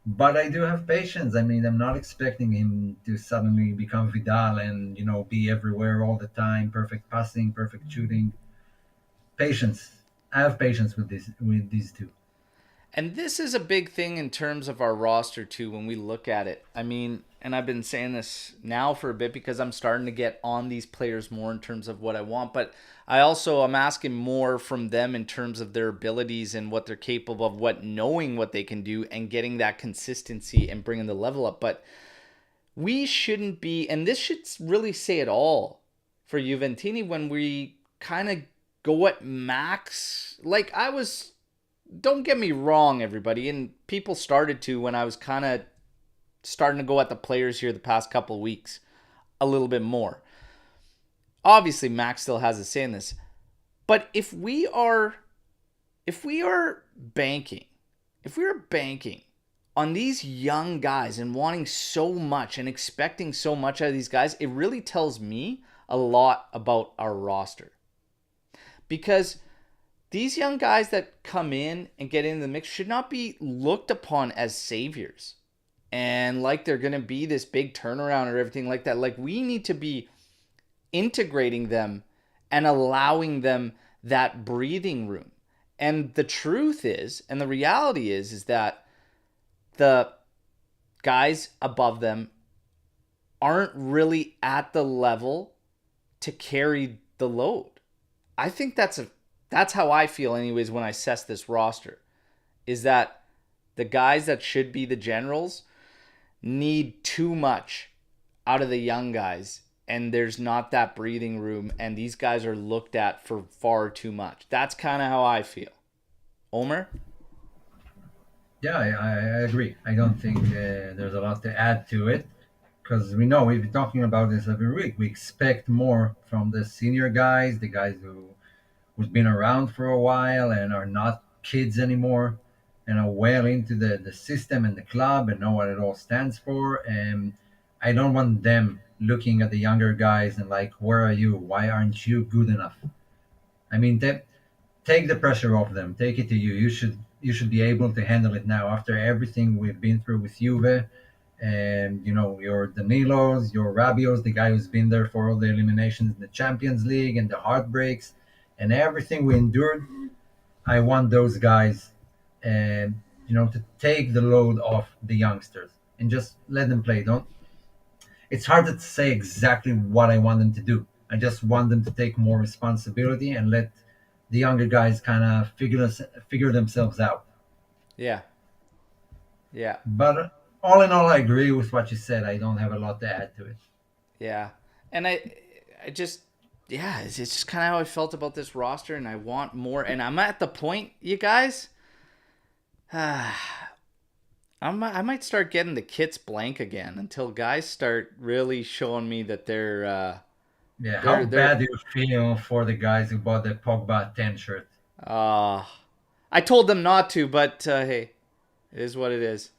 But I do have patience. I mean, I'm not expecting him to suddenly become Vidal and be everywhere all the time, perfect passing, perfect shooting. Patience. I have patience with these two. And this is a big thing in terms of our roster too when we look at it. I mean, and I've been saying this now for a bit because I'm starting to get on these players more in terms of what I want, but I'm asking more from them in terms of their abilities and what they're capable of, what knowing what they can do and getting that consistency and bringing the level up. But we shouldn't be, and this should really say it all for Juventini when we kind of go at max. Like I was, don't get me wrong, everybody, and people started to when I was kind of starting to go at the players here the past couple of weeks a little bit more. Obviously, Max still has a say in this, but if we are banking, if we are banking on these young guys and wanting so much and expecting so much out of these guys, it really tells me a lot about our roster because these young guys that come in and get into the mix should not be looked upon as saviors and like they're going to be this big turnaround or everything like that. Like we need to be integrating them and allowing them that breathing room. And the truth is, and the reality is that the guys above them aren't really at the level to carry the load. I think that's how I feel anyways when I assess this roster is that the guys that should be the generals need too much out of the young guys and there's not that breathing room, and these guys are looked at for far too much. That's kind of how I feel. Omer? Yeah, I agree. I don't think there's a lot to add to it because we know we've been talking about this every week. We expect more from the senior guys, the guys who's been around for a while and are not kids anymore, and are well into the system and the club and know what it all stands for. And I don't want them looking at the younger guys and like, where are you? Why aren't you good enough? I mean, take the pressure off them. Take it to you. You should be able to handle it now after everything we've been through with Juve, and your Danilos, your Rabios, the guy who's been there for all the eliminations in the Champions League and the heartbreaks and everything we endured. I want those guys, to take the load off the youngsters and just let them play. Don't. It's hard to say exactly what I want them to do. I just want them to take more responsibility and let the younger guys kind of figure themselves out. Yeah. Yeah. But all in all, I agree with what you said. I don't have a lot to add to it. Yeah. And I just, yeah, it's just kind of how I felt about this roster, and I want more. And I'm at the point, you guys, I might start getting the kits blank again until guys start really showing me that Yeah, how they're bad do you feel for the guys who bought the Pogba 10 shirt? uh I told them not to, but hey, it is what it is.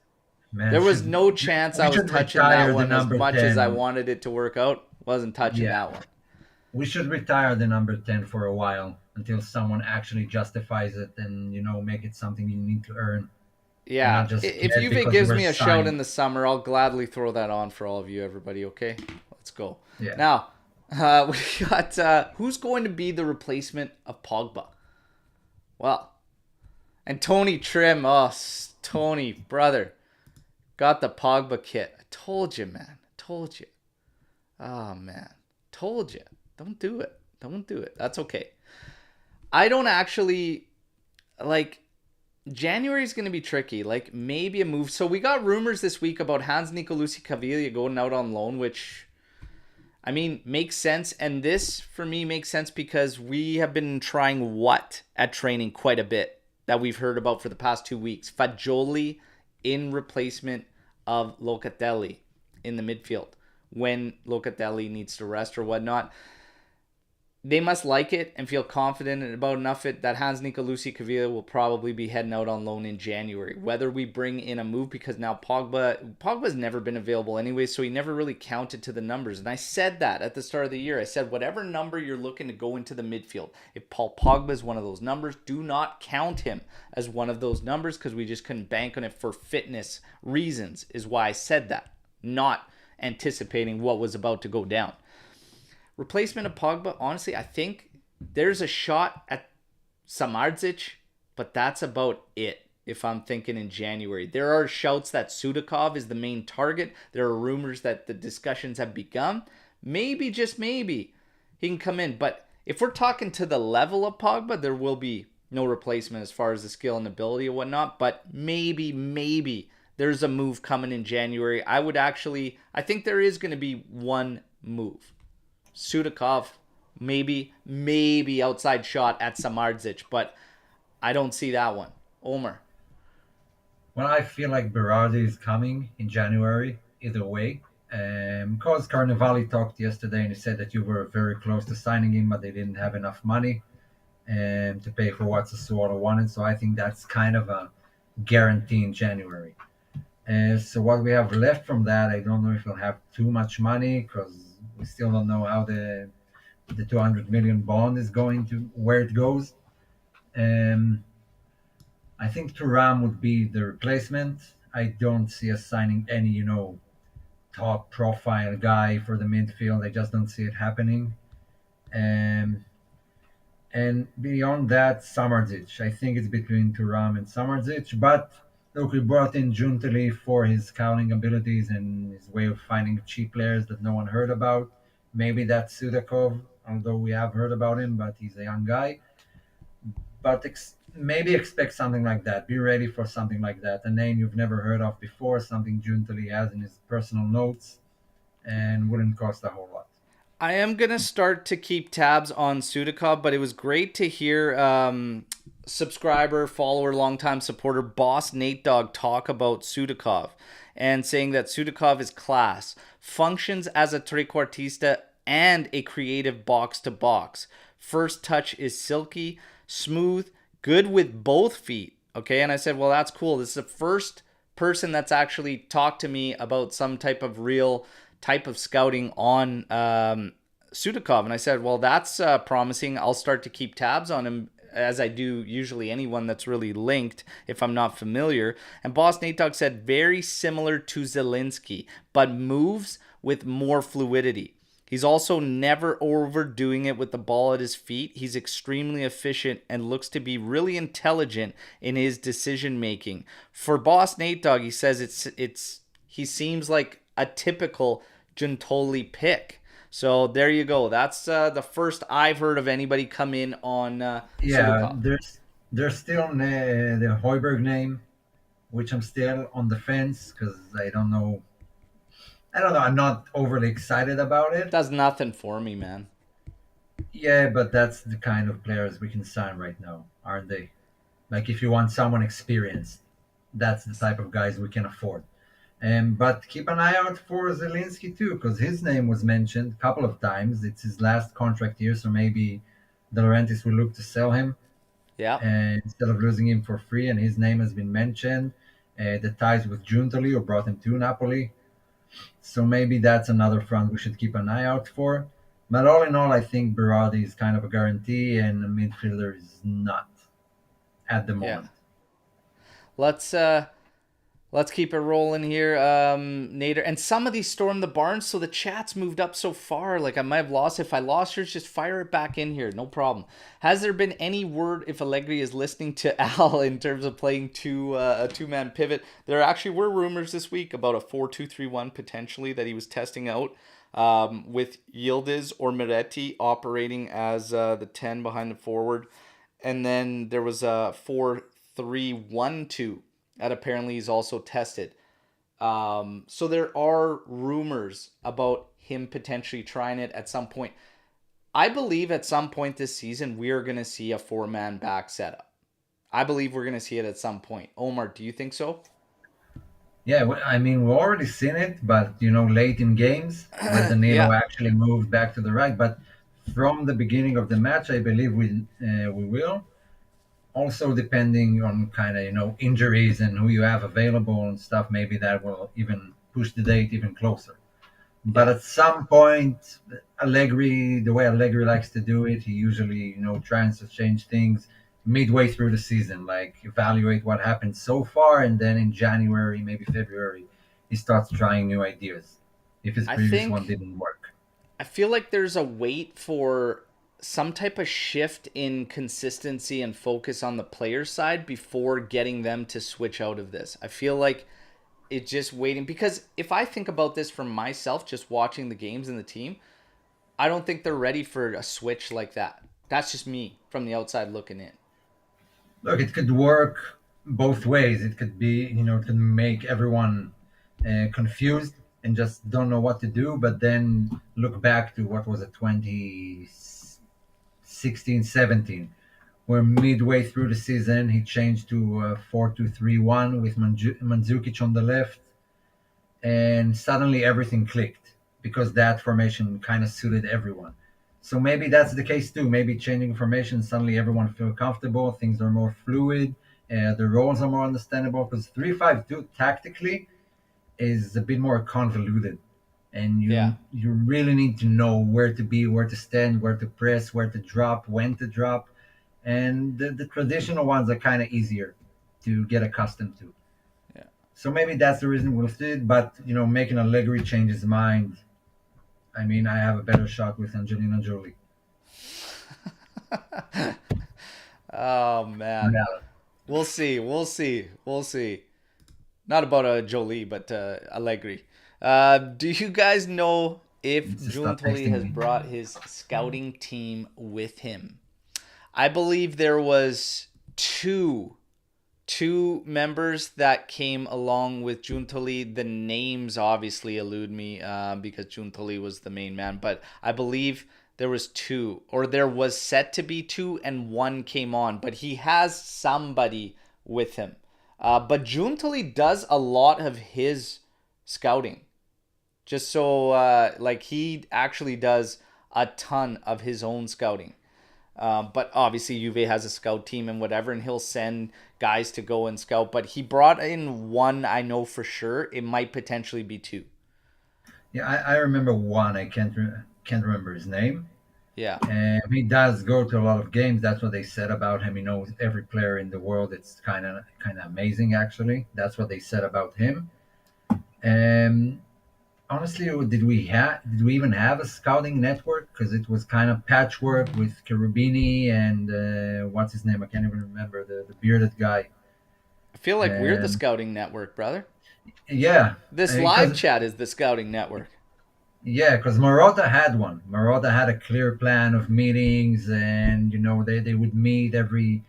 Man, There was should no chance I we was should touching that retire the one as number much as I 10. wanted it to work out. Wasn't touching Yeah, that one. we should retire the number 10 for a while until someone actually justifies it and make it something you need to earn and Yeah, not just if get Juve because you gives were me a shout signed. in the summer, I'll gladly throw that on for all of you, everybody. Okay, let's go. Yeah. Now, we got who's going to be the replacement of Pogba? Well, and Tony Trim. Oh, Tony, brother, got the Pogba kit. I told you, man. Told you. Oh man, told you. Don't do it. Don't do it. That's okay. I don't actually like. January is going to be tricky. Like maybe a move. So we got rumors this week about Hans Nicolucci Caviglia going out on loan, which I mean makes sense. And this for me makes sense because we have been trying what at training quite a bit that we've heard about for the past 2 weeks. Fagioli in replacement of Locatelli in the midfield when Locatelli needs to rest or whatnot. They must like it and feel confident about enough it that Hans Nicolucci Cavilla will probably be heading out on loan in January. Whether we bring in a move because now Pogba's never been available anyway, so he never really counted to the numbers. And I said that at the start of the year. I said whatever number you're looking to go into the midfield, if Paul Pogba is one of those numbers, do not count him as one of those numbers because we just couldn't bank on it for fitness reasons. Is why I said that, not anticipating what was about to go down. Replacement of Pogba, honestly, I think there's a shot at Samardzic, but that's about it if I'm thinking in January. There are shouts that Sudakov is the main target. There are rumors that the discussions have begun. Maybe, just maybe, he can come in. But if we're talking to the level of Pogba, there will be no replacement as far as the skill and ability and whatnot. But maybe there's a move coming in January. I think there is going to be one move. Sudakov, maybe outside shot at Samardzic, but I don't see that one. Omer. Well, I feel like Berardi is coming in January either way. Because Carnevali talked yesterday and he said that you were very close to signing him, but they didn't have enough money to pay for what Sassuolo wanted. So I think that's kind of a guarantee in January. So what we have left from that, I don't know if we'll have too much money because we still don't know how the 200 million bond is going to where it goes. Um, I think Turam would be the replacement. I don't see us signing any, top profile guy for the midfield. I just don't see it happening. Um, and beyond that, Samardzic. I think it's between Turam and Samardzic. But look, we brought in Junteli for his scouting abilities and his way of finding cheap players that no one heard about. Maybe that's Sudakov, although we have heard about him, but he's a young guy. But maybe expect something like that. Be ready for something like that. A name you've never heard of before, something Junteli has in his personal notes, and wouldn't cost a whole lot. I am gonna start to keep tabs on Sudakov, but it was great to hear subscriber, follower, longtime supporter, boss Nate Dogg talk about Sudakov and saying that Sudakov is class, functions as a trequartista and a creative box to box. First touch is silky, smooth, good with both feet. Okay, and I said, well, that's cool. This is the first person that's actually talked to me about some type of real type of scouting on Sudakov. And I said, well, that's promising. I'll start to keep tabs on him as I do usually anyone that's really linked if I'm not familiar. And Boss Nate Dogg said very similar to Zelensky, but moves with more fluidity. He's also never overdoing it with the ball at his feet. He's extremely efficient and looks to be really intelligent in his decision making. For Boss Nate Dogg, he says he seems like a typical Giuntoli pick. So there you go. That's the first I've heard of anybody come in on Yeah, Sudakov. there's still the Hoiberg name, which I'm still on the fence because I don't know. I don't know. I'm not overly excited about it. Does nothing for me, man. Yeah, but that's the kind of players we can sign right now, aren't they? Like if you want someone experienced, that's the type of guys we can afford. But keep an eye out for Zelensky too, because his name was mentioned a couple of times. It's his last contract here, so maybe De Laurentiis will look to sell him Yeah. instead of losing him for free. And his name has been mentioned. The ties with Giuntoli, who brought him to Napoli. So maybe that's another front we should keep an eye out for. But all in all, I think Berardi is kind of a guarantee, and the midfielder is not at the Yeah. moment. Let's let's keep it rolling here, Nader. And some of these stormed the barn, so the chat's moved up so far. Like I might have lost. If I lost yours, just fire it back in here. No problem. Has there been any word if Allegri is listening to Al in terms of playing a two-man pivot? There actually were rumors this week about a 4-2-3-1 potentially that he was testing out. With Yildiz or Miretti operating as the 10 behind the forward. And then there was a 4-3-1-2 that apparently he's also tested. So there are rumors about him potentially trying it at some point. I believe at some point this season we are going to see a four-man back setup. I believe we're going to see it at some point. Omer, do you think so? Yeah, I mean, we've already seen it, but late in games when Danilo Yeah. actually moved back to the right. But from the beginning of the match, I believe we will. Also, depending on kind of injuries and who you have available and stuff, maybe that will even push the date even closer. But Yeah. at some point, Allegri, the way Allegri likes to do it, he usually, tries to change things midway through the season, like evaluate what happened so far, and then in January, maybe February, he starts trying new ideas if his I previous one think didn't work. I feel like there's a wait for some type of shift in consistency and focus on the player side before getting them to switch out of this. I feel like it's just waiting because if I think about this for myself, just watching the games and the team, I don't think they're ready for a switch like that. That's just me from the outside looking in. Look, it could work both ways. It could be, it could make everyone confused and just don't know what to do, but then look back to what was it, 2016, 17, where midway through the season he changed to 4-2-3-1 with Mandzukic on the left, and suddenly everything clicked because that formation kind of suited everyone. So maybe that's the case too. Maybe changing formation, suddenly everyone feel comfortable, things are more fluid, the roles are more understandable. Because 3-5-2 tactically is a bit more convoluted, and Yeah. you really need to know where to be, where to stand, where to press, where to drop, when to drop, and the traditional ones are kind of easier to get accustomed to. Yeah. So maybe that's the reason we'll see it. But making Allegri change his mind, I mean, I have a better shot with Angelina Jolie. Oh man. Yeah, We'll see. We'll see. We'll see. Not about Jolie, but Allegri. Do you guys know if just stop Giuntoli texting has me. brought his scouting team with him? I believe there was two two members that came along with Giuntoli. The names obviously elude me because Giuntoli was the main man, but I believe there was two, or there was set to be two, and one came on. But he has somebody with him. But Giuntoli does a lot of his scouting. Just so, like, he actually does a ton of his own scouting. But obviously, Juve has a scout team and whatever, and he'll send guys to go and scout. But he brought in one, I know for sure. It might potentially be two. Yeah, I remember one. Can't remember his name. Yeah. And he does go to a lot of games. That's what they said about him. He knows every player in the world. It's kind of amazing, actually. That's what they said about him. And honestly, did we even have a scouting network? Because it was kind of patchwork with Cherubini and what's his name? I can't even remember the bearded guy. I feel like we're the Um, scouting network, brother. yeah, This live because chat is the scouting network. because Marotta had one. Marotta had a clear plan of meetings, and they would meet every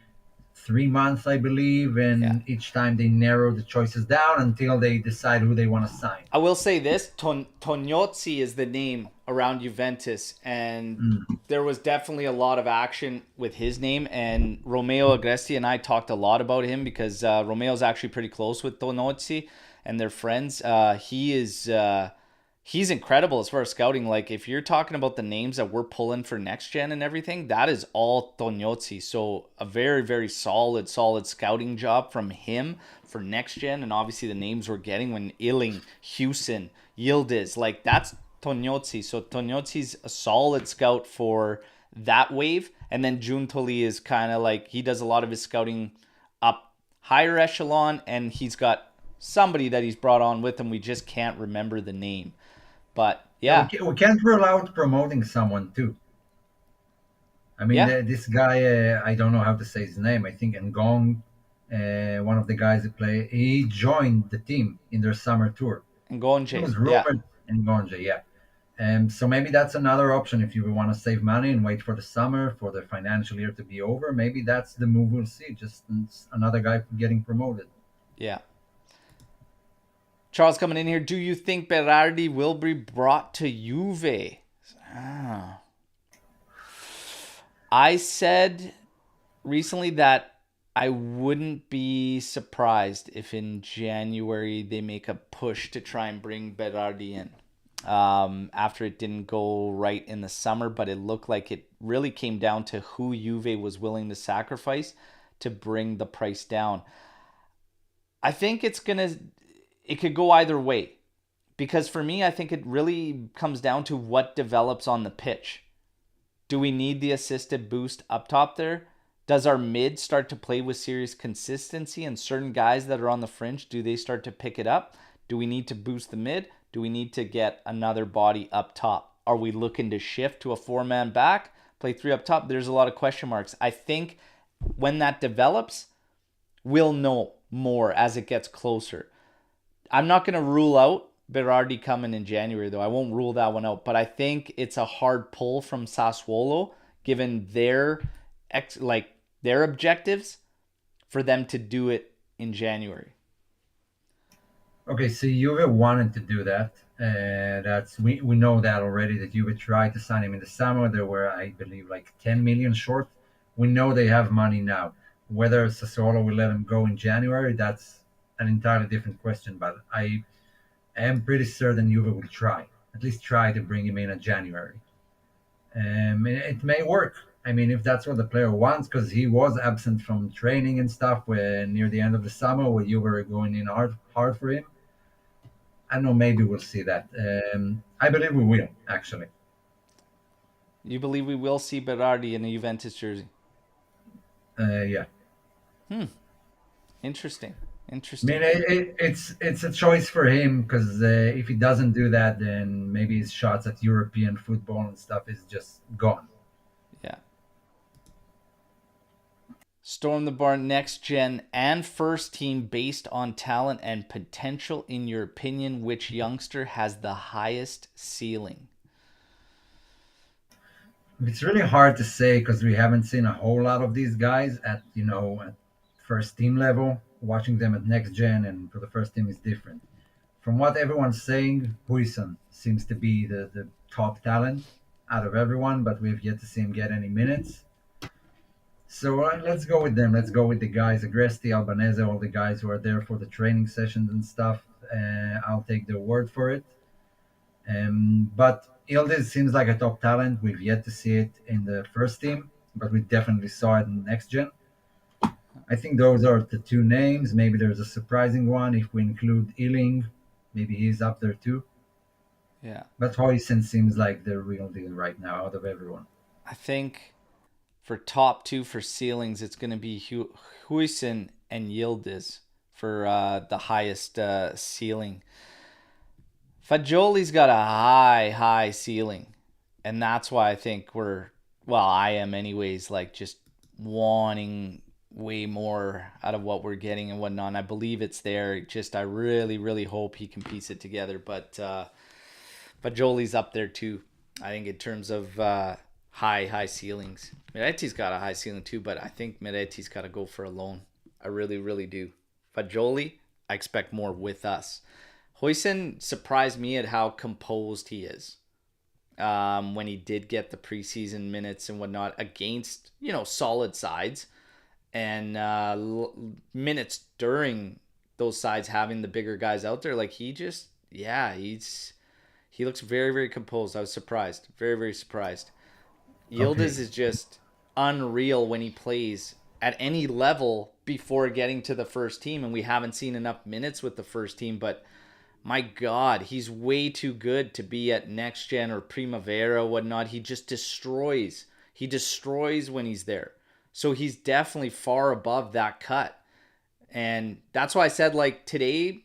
3 months, I believe, Yeah. and each time they narrow the choices down until they decide who they want to sign. I will say this: Tognozzi is the name around Juventus, and Mm. there was definitely a lot of action with his name. And Romeo Agresti and I talked a lot about him because Romeo's actually pretty close with Tognozzi, and they're friends. He's incredible as far as scouting. Like, if you're talking about the names that we're pulling for next gen and everything, that is all Tognozzi. So a very, very solid scouting job from him for next gen. And obviously the names we're getting when Illing, Houston, Yildiz, like, that's Tognozzi. So Tognozzi's a solid scout for that wave. And then Giuntoli is kind of like, he does a lot of his scouting up higher echelon, and he's got somebody that he's brought on with him. We just can't remember the name. But Yeah, yeah, we can't rule out promoting someone too. I mean, yeah, this guy, I don't know how to say his name. I think Ngong, one of the guys that play, he joined the team in their summer tour. and It Gonje, was yeah, rumored Ngonja, yeah. So maybe that's another option if you want to save money and wait for the summer for the financial year to be over. Maybe that's the move we'll see. Just another guy getting promoted. yeah. Charles coming in here. Do you think Berardi will be brought to Juve? Ah. I said recently that I wouldn't be surprised if in January they make a push to try and bring Berardi in. After it didn't go right in the summer, but it looked like it really came down to who Juve was willing to sacrifice to bring the price down. I think it could go either way, because for me, I think it really comes down to what develops on the pitch. Do we need the assisted boost up top there? Does our mid start to play with serious consistency, and certain guys that are on the fringe, do they start to pick it up? Do we need to boost the mid? Do we need to get another body up top? Are we looking to shift to a four-man back, play three up top? There's a lot of question marks. I think when that develops, we'll know more as it gets closer. I'm not going to rule out Berardi coming in January, though. I won't rule that one out. But I think it's a hard pull from Sassuolo, given their objectives, for them to do it in January. Okay, so Juve wanted to do that. That's we know that already. That Juve tried to sign him in the summer. There were, I believe, like 10 million short. We know they have money now. Whether Sassuolo will let him go in January, that's an entirely different question. But I am pretty certain Juve will try, at least try to bring him in January. It may work. I mean, if that's what the player wants, because he was absent from training and stuff when near the end of the summer, where you were going in hard for him. I don't know. Maybe we'll see that. I believe we will actually. You believe we will see Berardi in a Juventus jersey? Yeah. Hmm. Interesting. I mean, Interesting. it's a choice for him because if he doesn't do that, then maybe his shots at European football and stuff is just gone. Yeah. Storm the Barn next gen and first team based on talent and potential. In your opinion, which youngster has the highest ceiling? It's really hard to say because we haven't seen a whole lot of these guys at at first team level. watching them at next gen and for the first team is different. From what everyone's saying, Huijsen seems to be the top talent out of everyone, but we've yet to see him get any minutes. So let's go with them. Let's go with the guys, Agresti, Albanese, all the guys who are there for the training sessions and stuff. I'll take their word for it. But Ildiz seems like a top talent. We've yet to see it in the first team, but we definitely saw it in the next gen. I think those are the two names. Maybe there's a surprising one if we include Ealing. Maybe he's up there too. Yeah. But Hoysen seems like the real deal right now out of everyone. I think for top two for ceilings, it's going to be Huisen and Yildiz for the highest ceiling. Fagioli's got a high ceiling. And that's why I think I am anyways, like just wanting way more out of what we're getting and whatnot. And I believe it's there. Just, I really hope he can piece it together. But Jolie's up there too. I think in terms of high ceilings. Miretti's got a high ceiling too, but I think Miretti's got to go for a loan. I really do. But Jolie, I expect more with us. Hoysen surprised me at how composed he is when he did get the preseason minutes and whatnot against, solid sides and minutes during those sides having the bigger guys out there. Like he looks very composed. I was surprised. Very surprised. Okay. Yildiz is just unreal when he plays at any level before getting to the first team, and we haven't seen enough minutes with the first team, but my God, he's way too good to be at next gen or Primavera, whatnot. He just destroys. He destroys when he's there. So he's definitely far above that cut. And that's why I said, like, today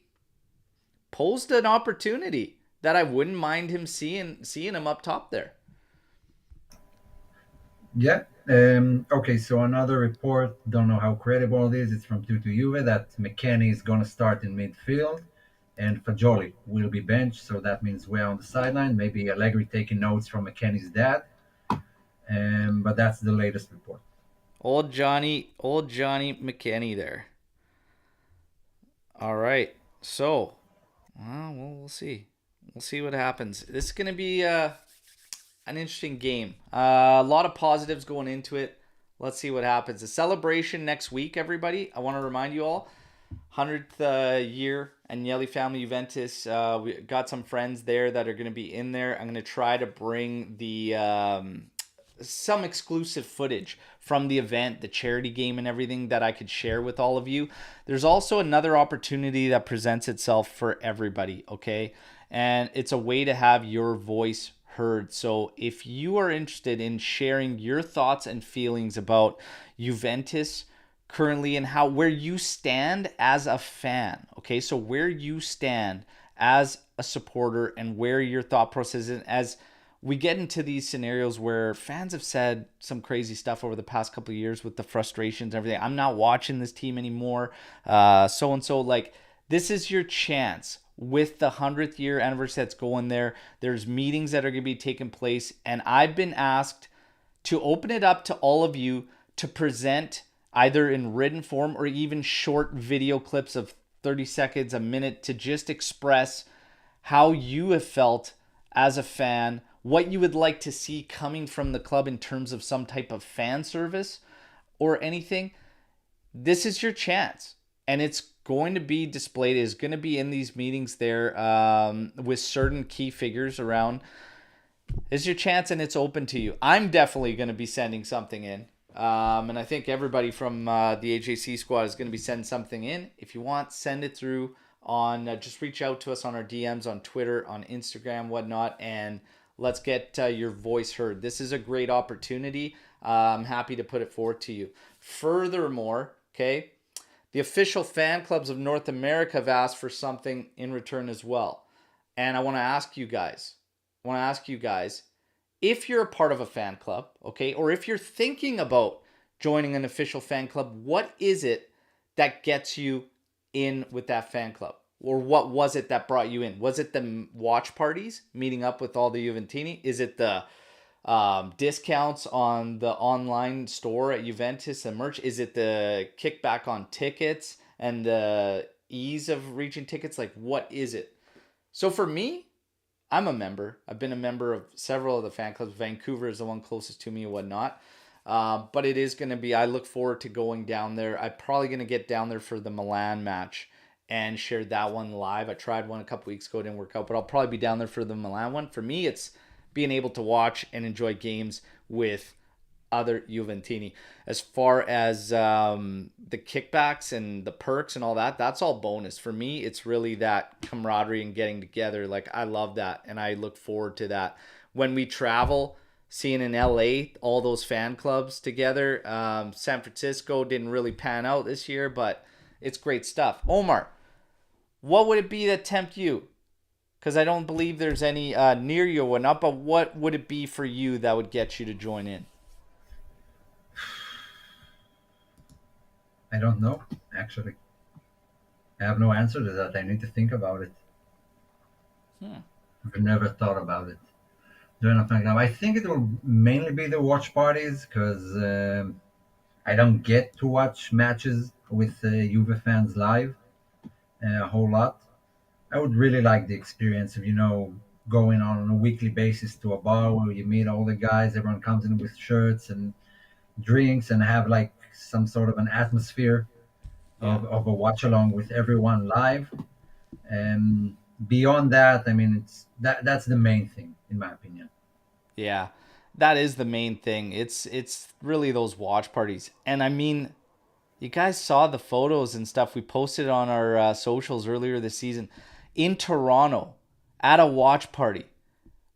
posed an opportunity that I wouldn't mind him seeing him up top there. Yeah. Okay, so another report, don't know how credible it is. It's from Tutu Juve that McKennie is going to start in midfield and Fagioli will be benched. So that means we're on the sideline. Maybe Allegri taking notes from McKennie's dad. But that's the latest report. Old Johnny McKinney there. All right. So, we'll see. We'll see what happens. This is going to be an interesting game. A lot of positives going into it. Let's see what happens. The celebration next week, everybody. I want to remind you all, 100th year Agnelli family Juventus. We got some friends there that are going to be in there. I'm going to try to bring the some exclusive footage from the event, the charity game and everything that I could share with all of you. There's also another opportunity that presents itself for everybody, okay? And it's a way to have your voice heard. So if you are interested in sharing your thoughts and feelings about Juventus currently and where you stand as a fan, okay? So where you stand as a supporter and where your thought process is as we get into these scenarios where fans have said some crazy stuff over the past couple of years with the frustrations and everything. I'm not watching this team anymore. So and so, like, this is your chance with the 100th year anniversary that's going there. There's meetings that are going to be taking place, and I've been asked to open it up to all of you to present either in written form or even short video clips of 30 seconds, a minute, to just express how you have felt as a fan, what you would like to see coming from the club in terms of some type of fan service or anything. This is your chance, and it's going to be displayed. It's going to be in these meetings there with certain key figures around. It's your chance, and it's open to you. I'm definitely going to be sending something in. And I think everybody from the AJC squad is going to be sending something in. If you want, send it through on, just reach out to us on our DMs, on Twitter, on Instagram, whatnot, and let's get your voice heard. This is a great opportunity. I'm happy to put it forward to you. Furthermore, okay, the official fan clubs of North America have asked for something in return as well. And I want to ask you guys, if you're a part of a fan club, okay, or if you're thinking about joining an official fan club, what is it that gets you in with that fan club? Or what was it that brought you in? Was it the watch parties, meeting up with all the Juventini? Is it the discounts on the online store at Juventus and merch? Is it the kickback on tickets and the ease of reaching tickets, like what is it? So for me, I'm a member. I've been a member of several of the fan clubs. Vancouver is the one closest to me and whatnot. But it is going to be, I look forward to going down there. I'm probably going to get down there for the Milan match and share that one live. I tried one a couple weeks ago, it didn't work out, but I'll probably be down there for the Milan one. For me, it's being able to watch and enjoy games with other Juventini. As far as the kickbacks and the perks and all that, that's all bonus. For me, it's really that camaraderie and getting together. Like, I love that, and I look forward to that. When we travel, seeing in LA, all those fan clubs together. San Francisco didn't really pan out this year, but it's great stuff. Omar, what would it be that tempt you? Because I don't believe there's any near you or not, but what would it be for you that would get you to join in? I don't know, actually. I have no answer to that. I need to think about it. Hmm. I've never thought about it. Doing a fan club. I think it will mainly be the watch parties because I don't get to watch matches with Juve fans live a whole lot. I would really like the experience of, going on a weekly basis to a bar where you meet all the guys, everyone comes in with shirts and drinks and have like some sort of an atmosphere Yeah. of a watch along with everyone live. And beyond that, I mean, that's the main thing, in my opinion. Yeah, that is the main thing. It's really those watch parties, and I mean, you guys saw the photos and stuff we posted on our socials earlier this season in Toronto at a watch party.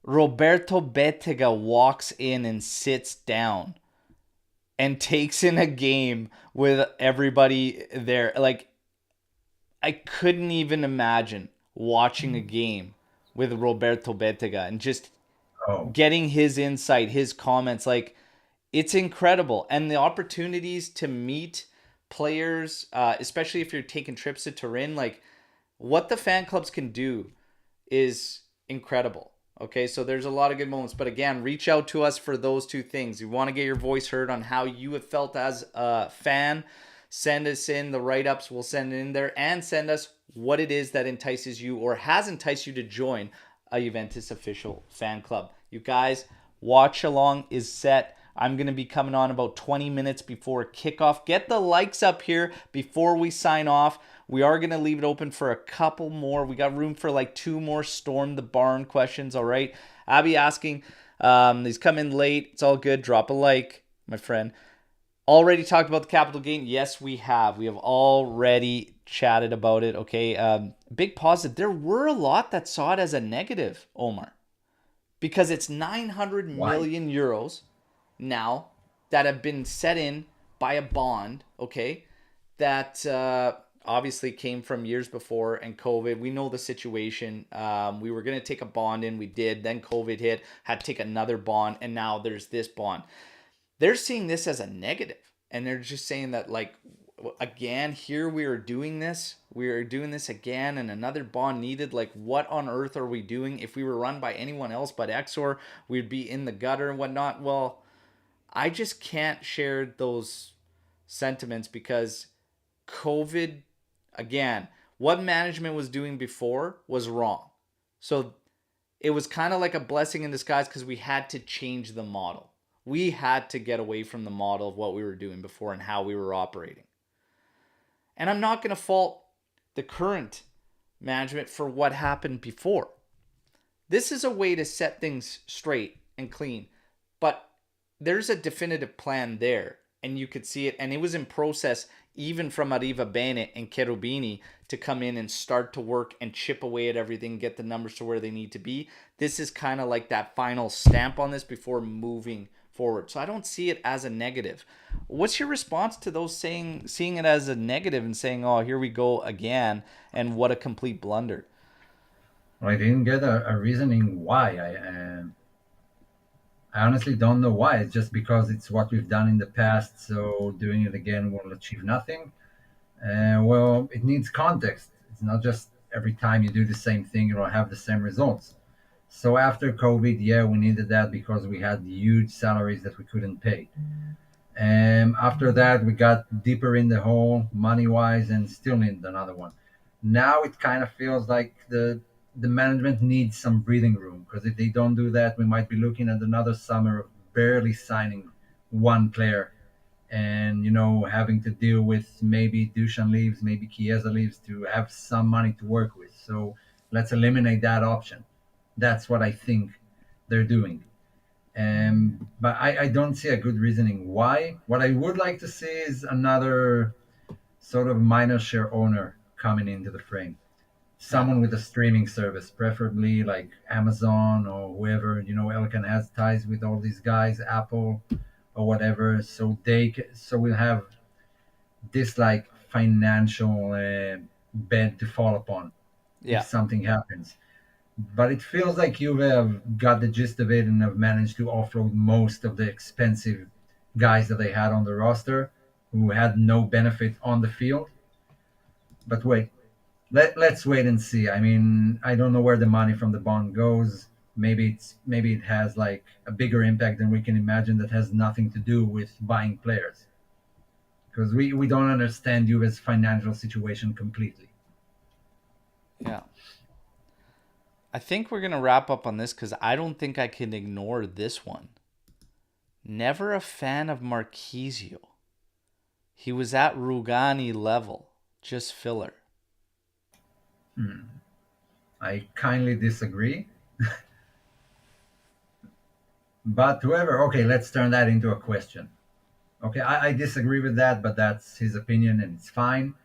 Roberto Bettega walks in and sits down and takes in a game with everybody there. Like, I couldn't even imagine watching a game with Roberto Bettega and just Oh, getting his insight, his comments. Like, it's incredible. And the opportunities to meet players, especially if you're taking trips to Turin, like what the fan clubs can do is incredible. Okay, so there's a lot of good moments. But again, reach out to us for those two things. You want to get your voice heard on how you have felt as a fan. Send us in the write ups. We'll send it in there and send us what it is that entices you or has enticed you to join a Juventus official fan club. You guys, watch along is set. I'm going to be coming on about 20 minutes before kickoff. Get the likes up here before we sign off. We are going to leave it open for a couple more. We got room for like two more Storm the Barn questions, all right? Abby asking, he's come in late. It's all good. Drop a like, my friend. Already talked about the capital gain? Yes, we have. We have already chatted about it, okay? Big positive. There were a lot that saw it as a negative, Omar, because it's 900 why? million euros now that have been set in by a bond, okay, that obviously came from years before and COVID. We know the situation. We were going to take a bond in, we did. Then COVID hit, had to take another bond, and now there's this bond. They're seeing this as a negative, and they're just saying that, like, again, here we are doing this again, and another bond needed. Like, what on earth are we doing? If we were run by anyone else but Exor, we'd be in the gutter and whatnot. Well, I just can't share those sentiments because COVID, again, what management was doing before was wrong. So it was kind of like a blessing in disguise because we had to change the model. We had to get away from the model of what we were doing before and how we were operating. And I'm not going to fault the current management for what happened before. This is a way to set things straight and clean, but there's a definitive plan there, and you could see it. And it was in process even from Arriva Bene and Cherubini to come in and start to work and chip away at everything, get the numbers to where they need to be. This is kind of like that final stamp on this before moving forward. So I don't see it as a negative. What's your response to those seeing it as a negative and saying, "Oh, here we go again," and what a complete blunder? Well, I didn't get a reasoning why. I honestly don't know why. It's just because it's what we've done in the past, so doing it again will achieve nothing. Well, it needs context. It's not just every time you do the same thing, you'll have the same results. So after COVID, yeah, we needed that because we had huge salaries that we couldn't pay. And after that, we got deeper in the hole, money wise, and still need another one. Now it kind of feels like the management needs some breathing room, because if they don't do that, we might be looking at another summer of barely signing one player, and having to deal with maybe Dushan leaves, maybe Chiesa leaves to have some money to work with. So let's eliminate that option. That's what I think they're doing. But I don't see a good reasoning why. What I would like to see is another sort of minor share owner coming into the frame. Yeah. Someone with a streaming service, preferably like Amazon or whoever. Elkan has ties with all these guys, Apple or whatever. So we'll have this like financial bed to fall upon if Yeah. something happens. But it feels like Juve have got the gist of it and have managed to offload most of the expensive guys that they had on the roster who had no benefit on the field. But wait, let's wait and see. I mean, I don't know where the money from the bond goes. Maybe it has like a bigger impact than we can imagine that has nothing to do with buying players, because we don't understand Juve's financial situation completely. Yeah. I think we're going to wrap up on this because I don't think I can ignore this one. Never a fan of Marquisio. He was at Rugani level, just filler. Hmm. I kindly disagree. But whoever, okay, let's turn that into a question. Okay, I disagree with that, but that's his opinion and it's fine.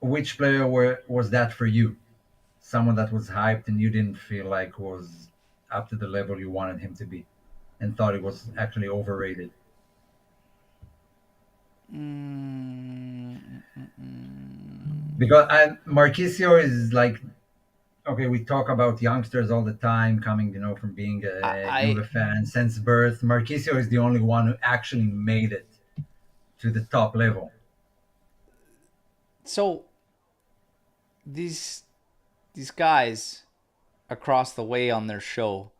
Which player was that for you? Someone that was hyped and you didn't feel like was up to the level you wanted him to be and thought it was actually overrated? Because Marquisio is like, okay, we talk about youngsters all the time coming, from being a I Juve fan since birth. Marquisio is the only one who actually made it to the top level. so these these guys across the way on their show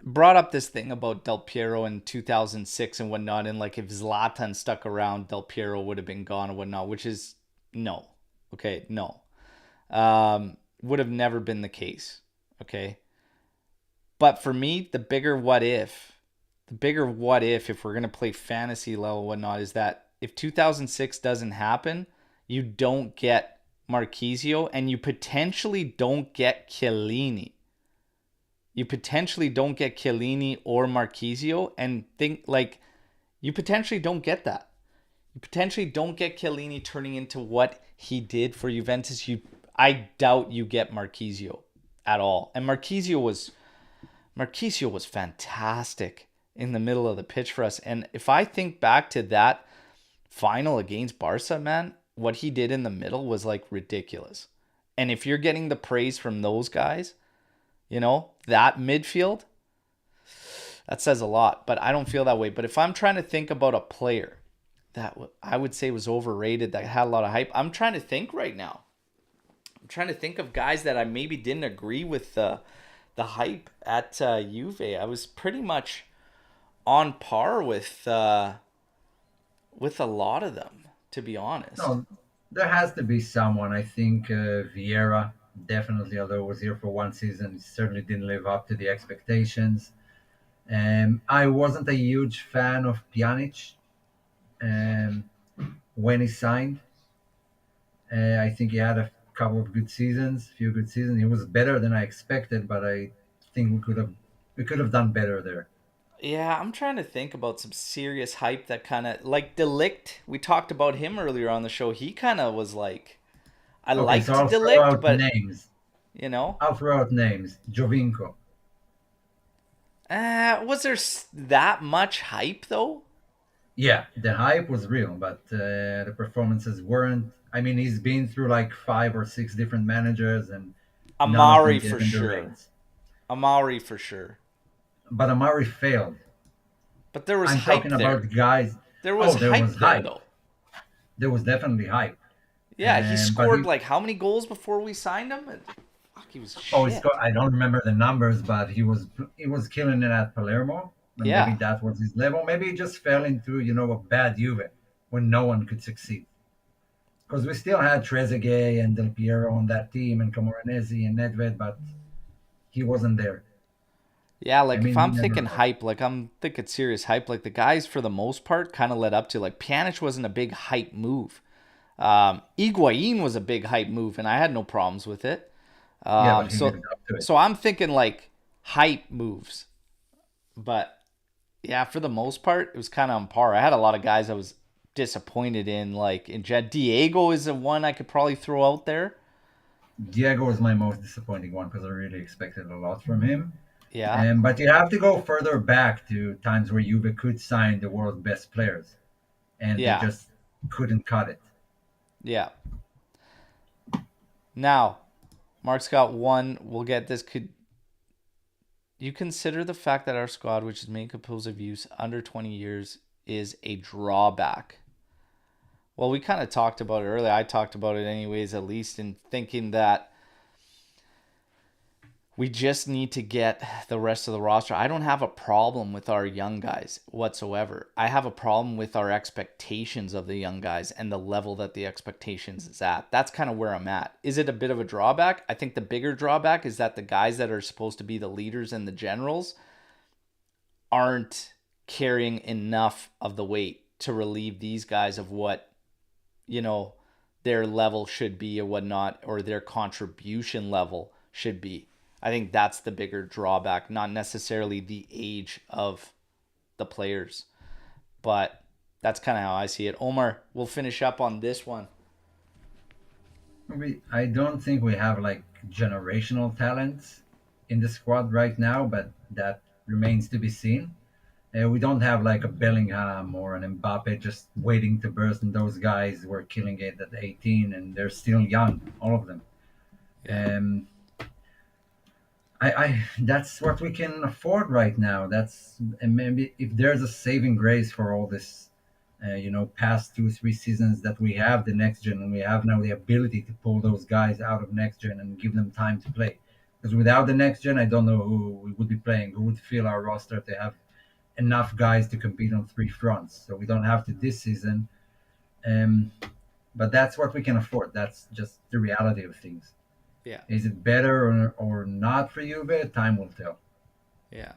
brought up this thing about Del Piero in 2006 and whatnot, and like if Zlatan stuck around, Del Piero would have been gone and whatnot, which is no. Okay, no. Would have never been the case. Okay. But for me, the bigger what if we're gonna play fantasy level and whatnot, is that if 2006 doesn't happen, you don't get Marquisio and you potentially don't get Chiellini. You potentially don't get Chiellini or Marquisio, and think like you potentially don't get that. You potentially don't get Chiellini turning into what he did for Juventus. I doubt you get Marquisio at all. And Marquisio was fantastic in the middle of the pitch for us. And if I think back to that final against Barca, man, what he did in the middle was like ridiculous. And if you're getting the praise from those guys, that midfield, that says a lot. But I don't feel that way. But if I'm trying to think about a player that I would say was overrated, that had a lot of hype, I'm trying to think right now. I'm trying to think of guys that I maybe didn't agree with the hype at Juve. I was pretty much on par with a lot of them, to be honest. No, there has to be someone. I think Vieira definitely, although was here for one season, certainly didn't live up to the expectations. I wasn't a huge fan of Pjanic um, when he signed. I think he had a couple of good seasons, few good seasons. He was better than I expected, but I think we could have done better there. Yeah, I'm trying to think about some serious hype that kind of like Delict. We talked about him earlier on the show. He kind of was like, I Okay, so liked I'll throw Delict, out but names. you know, I'll throw out names. Jovinko. was there that much hype though? Yeah, the hype was real, but the performances weren't. I mean, he's been through like five or six different managers, and none of them Amari gave for him the sure. reins. Amari for sure. But Amari failed. But there was I'm hype talking there. about guys. There was Oh, there was hype there hype. though. There was definitely hype. Yeah, he But scored he, like how many goals before we signed him? Fuck, he was oh, he scored. shit. I don't remember the numbers, but he was killing it at Palermo. and maybe Yeah. that was his level. Maybe he just fell into, a bad Juve when no one could succeed. Because we still had Trezeguet and Del Piero on that team, and Camoranesi and Nedved, but he wasn't there. Yeah, I like if mean, he I'm never thinking arrived. hype, like I'm thinking serious hype, like the guys for the most part kind of led up to like Pjanic wasn't a big hype move. Higuain was a big hype move, and I had no problems with it. Yeah, but he So lived up to it. so I'm thinking like hype moves, but yeah, for the most part, it was kind of on par. I had a lot of guys I was disappointed in, like in Jet. Diego is the one I could probably throw out there. Diego was my most disappointing one because I really expected a lot from him. Yeah, But you have to go further back to times where Juve could sign the world's best players, and they yeah, just couldn't cut it. yeah. Now, Mark's got one. We'll get this. Could you consider the fact that our squad, which is mainly composed of youths under 20 years, is a drawback? Well, we kind of talked about it earlier. I talked about it anyways, at least in thinking that we just need to get the rest of the roster. I don't have a problem with our young guys whatsoever. I have a problem with our expectations of the young guys and the level that the expectations is at. That's kind of where I'm at. Is it a bit of a drawback? I think the bigger drawback is that the guys that are supposed to be the leaders and the generals aren't carrying enough of the weight to relieve these guys of what, you know, their level should be or whatnot, or their contribution level should be. I think that's the bigger drawback, not necessarily the age of the players. But that's kind of how I see it. Omar, we'll finish up on this one. I don't think we have like generational talents in the squad right now, but that remains to be seen. We don't have like a Bellingham or an Mbappe just waiting to burst, and those guys were killing it at 18, and they're still young, all of them. Yeah. Um, I that's what we can afford right now. That's, and maybe if there's a saving grace for all this, past 2 3 seasons, that we have the next gen, and we have now the ability to pull those guys out of next gen and give them time to play. Because without the next gen, I don't know who we would be playing, who would fill our roster to have enough guys to compete on three fronts. So we don't have to this season. Um, but that's what we can afford. That's just the reality of things. Yeah. Is it better or not for Juve? Time will tell. Yeah.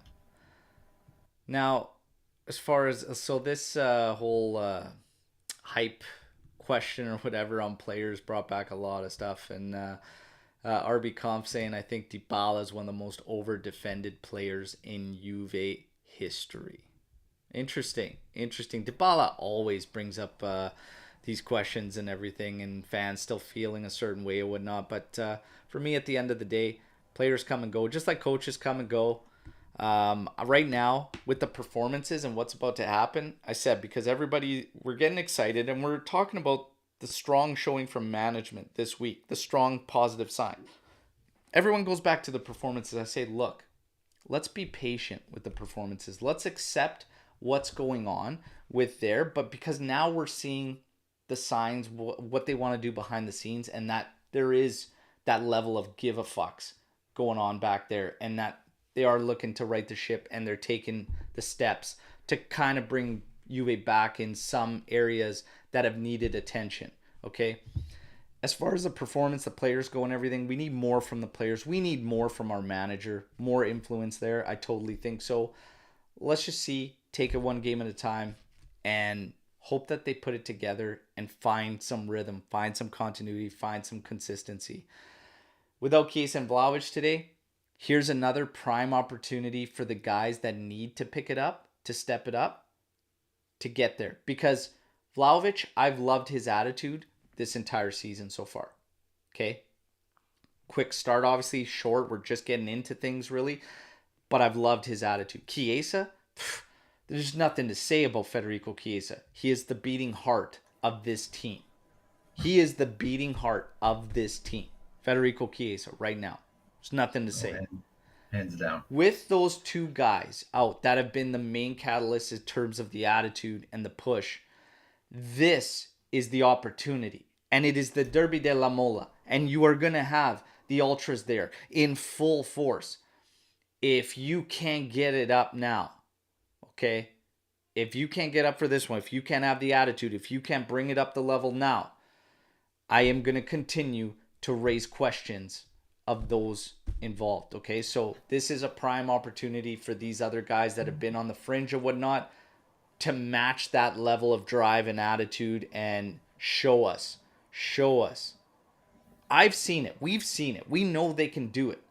Now, as far as so this whole hype question or whatever on players brought back a lot of stuff, and RB Comp saying I think Dybala is one of the most over defended players in Juve history. Interesting, interesting. Dybala always brings up these questions and everything, and fans still feeling a certain way or whatnot. But for me, at the end of the day, players come and go, just like coaches come and go. Right now, with the performances and what's about to happen, I said, because everybody, we're getting excited and we're talking about the strong showing from management this week, the strong positive sign. Everyone goes back to the performances. I say, look, let's be patient with the performances. Let's accept what's going on with there, but because now we're seeing the signs, what they want to do behind the scenes, and that there is that level of give a fucks going on back there, and that they are looking to right the ship, and they're taking the steps to kind of bring Juve back in some areas that have needed attention. Okay, as far as the performance, the players go and everything, we need more from the players. We need more from our manager, more influence there. I totally think so. Let's just see, take it one game at a time, and hope that they put it together and find some rhythm, find some continuity, find some consistency. Without Case and Vlahovic today, here's another prime opportunity for the guys that need to pick it up, to step it up, to get there. Because Vlahovic, I've loved his attitude this entire season so far. Okay? Quick start, obviously, short. We're just getting into things, really. But I've loved his attitude. Chiesa, there's nothing to say about Federico Chiesa. He is the beating heart of this team. He is the beating heart of this team. Federico Chiesa, right now. There's nothing to Oh, say. hands down. With those two guys out that have been the main catalysts in terms of the attitude and the push, this is the opportunity. And it is the Derby Della Mole. And you are going to have the Ultras there in full force. If you can't get it up now, Okay? If you can't get up for this one, if you can't have the attitude, if you can't bring it up the level now, I am going to continue to raise questions of those involved. Okay, so this is a prime opportunity for these other guys that have been on the fringe and whatnot to match that level of drive and attitude and show us. Show us. I've seen it. We've seen it. We know they can do it.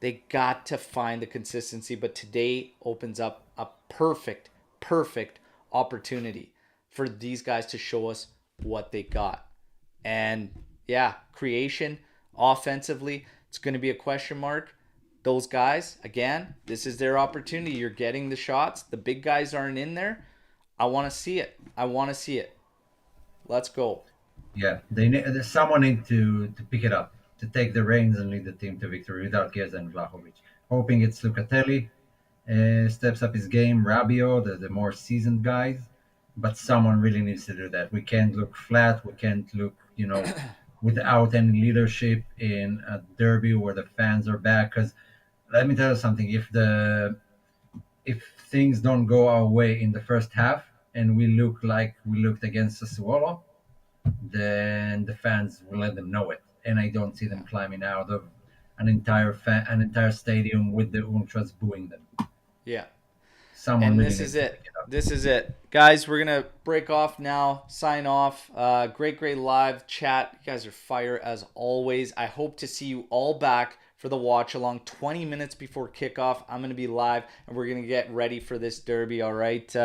They got to find the consistency, but today opens up a perfect opportunity for these guys to show us what they got. And yeah, creation, offensively, it's going to be a question mark. Those guys, again, this is their opportunity. You're getting the shots. The big guys aren't in there. I want to see it. I want to see it. Let's go. Yeah, someone need to pick it up, to take the reins and lead the team to victory without Chiesa and Vlahovic. Hoping it's Lucatelli steps up his game, Rabiot, the more seasoned guys, but someone really needs to do that. We can't look flat. We can't look, without any leadership in a derby where the fans are back. Because let me tell you something: if things don't go our way in the first half and we look like we looked against Sassuolo, then the fans will let them know it. And I don't see them climbing out of an entire stadium with the ultras booing them. Yeah. Someone And really this needs is to it. pick it up. This is it. Guys, we're going to break off now, sign off. Great live chat. You guys are fire as always. I hope to see you all back for the watch along 20 minutes before kickoff. I'm going to be live and we're going to get ready for this derby, all right?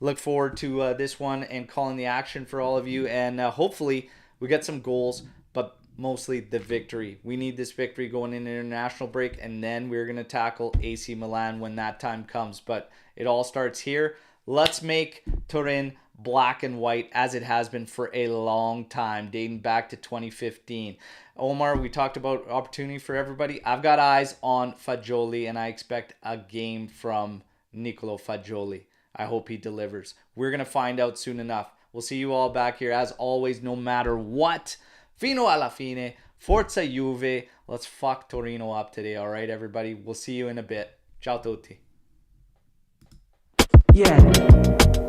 Look forward to this one and calling the action for all of you. And hopefully we get some goals, but mostly the victory. We need this victory going into international break, and then we're going to tackle AC Milan when that time comes. But it all starts here. Let's make Turin black and white as it has been for a long time, dating back to 2015. Omar, we talked about opportunity for everybody. I've got eyes on Fagioli, and I expect a game from Nicolo Fagioli. I hope he delivers. We're going to find out soon enough. We'll see you all back here, as always, no matter what. Fino alla fine. Forza Juve. Let's fuck Torino up today, all right, everybody? We'll see you in a bit. Ciao tutti. Yeah.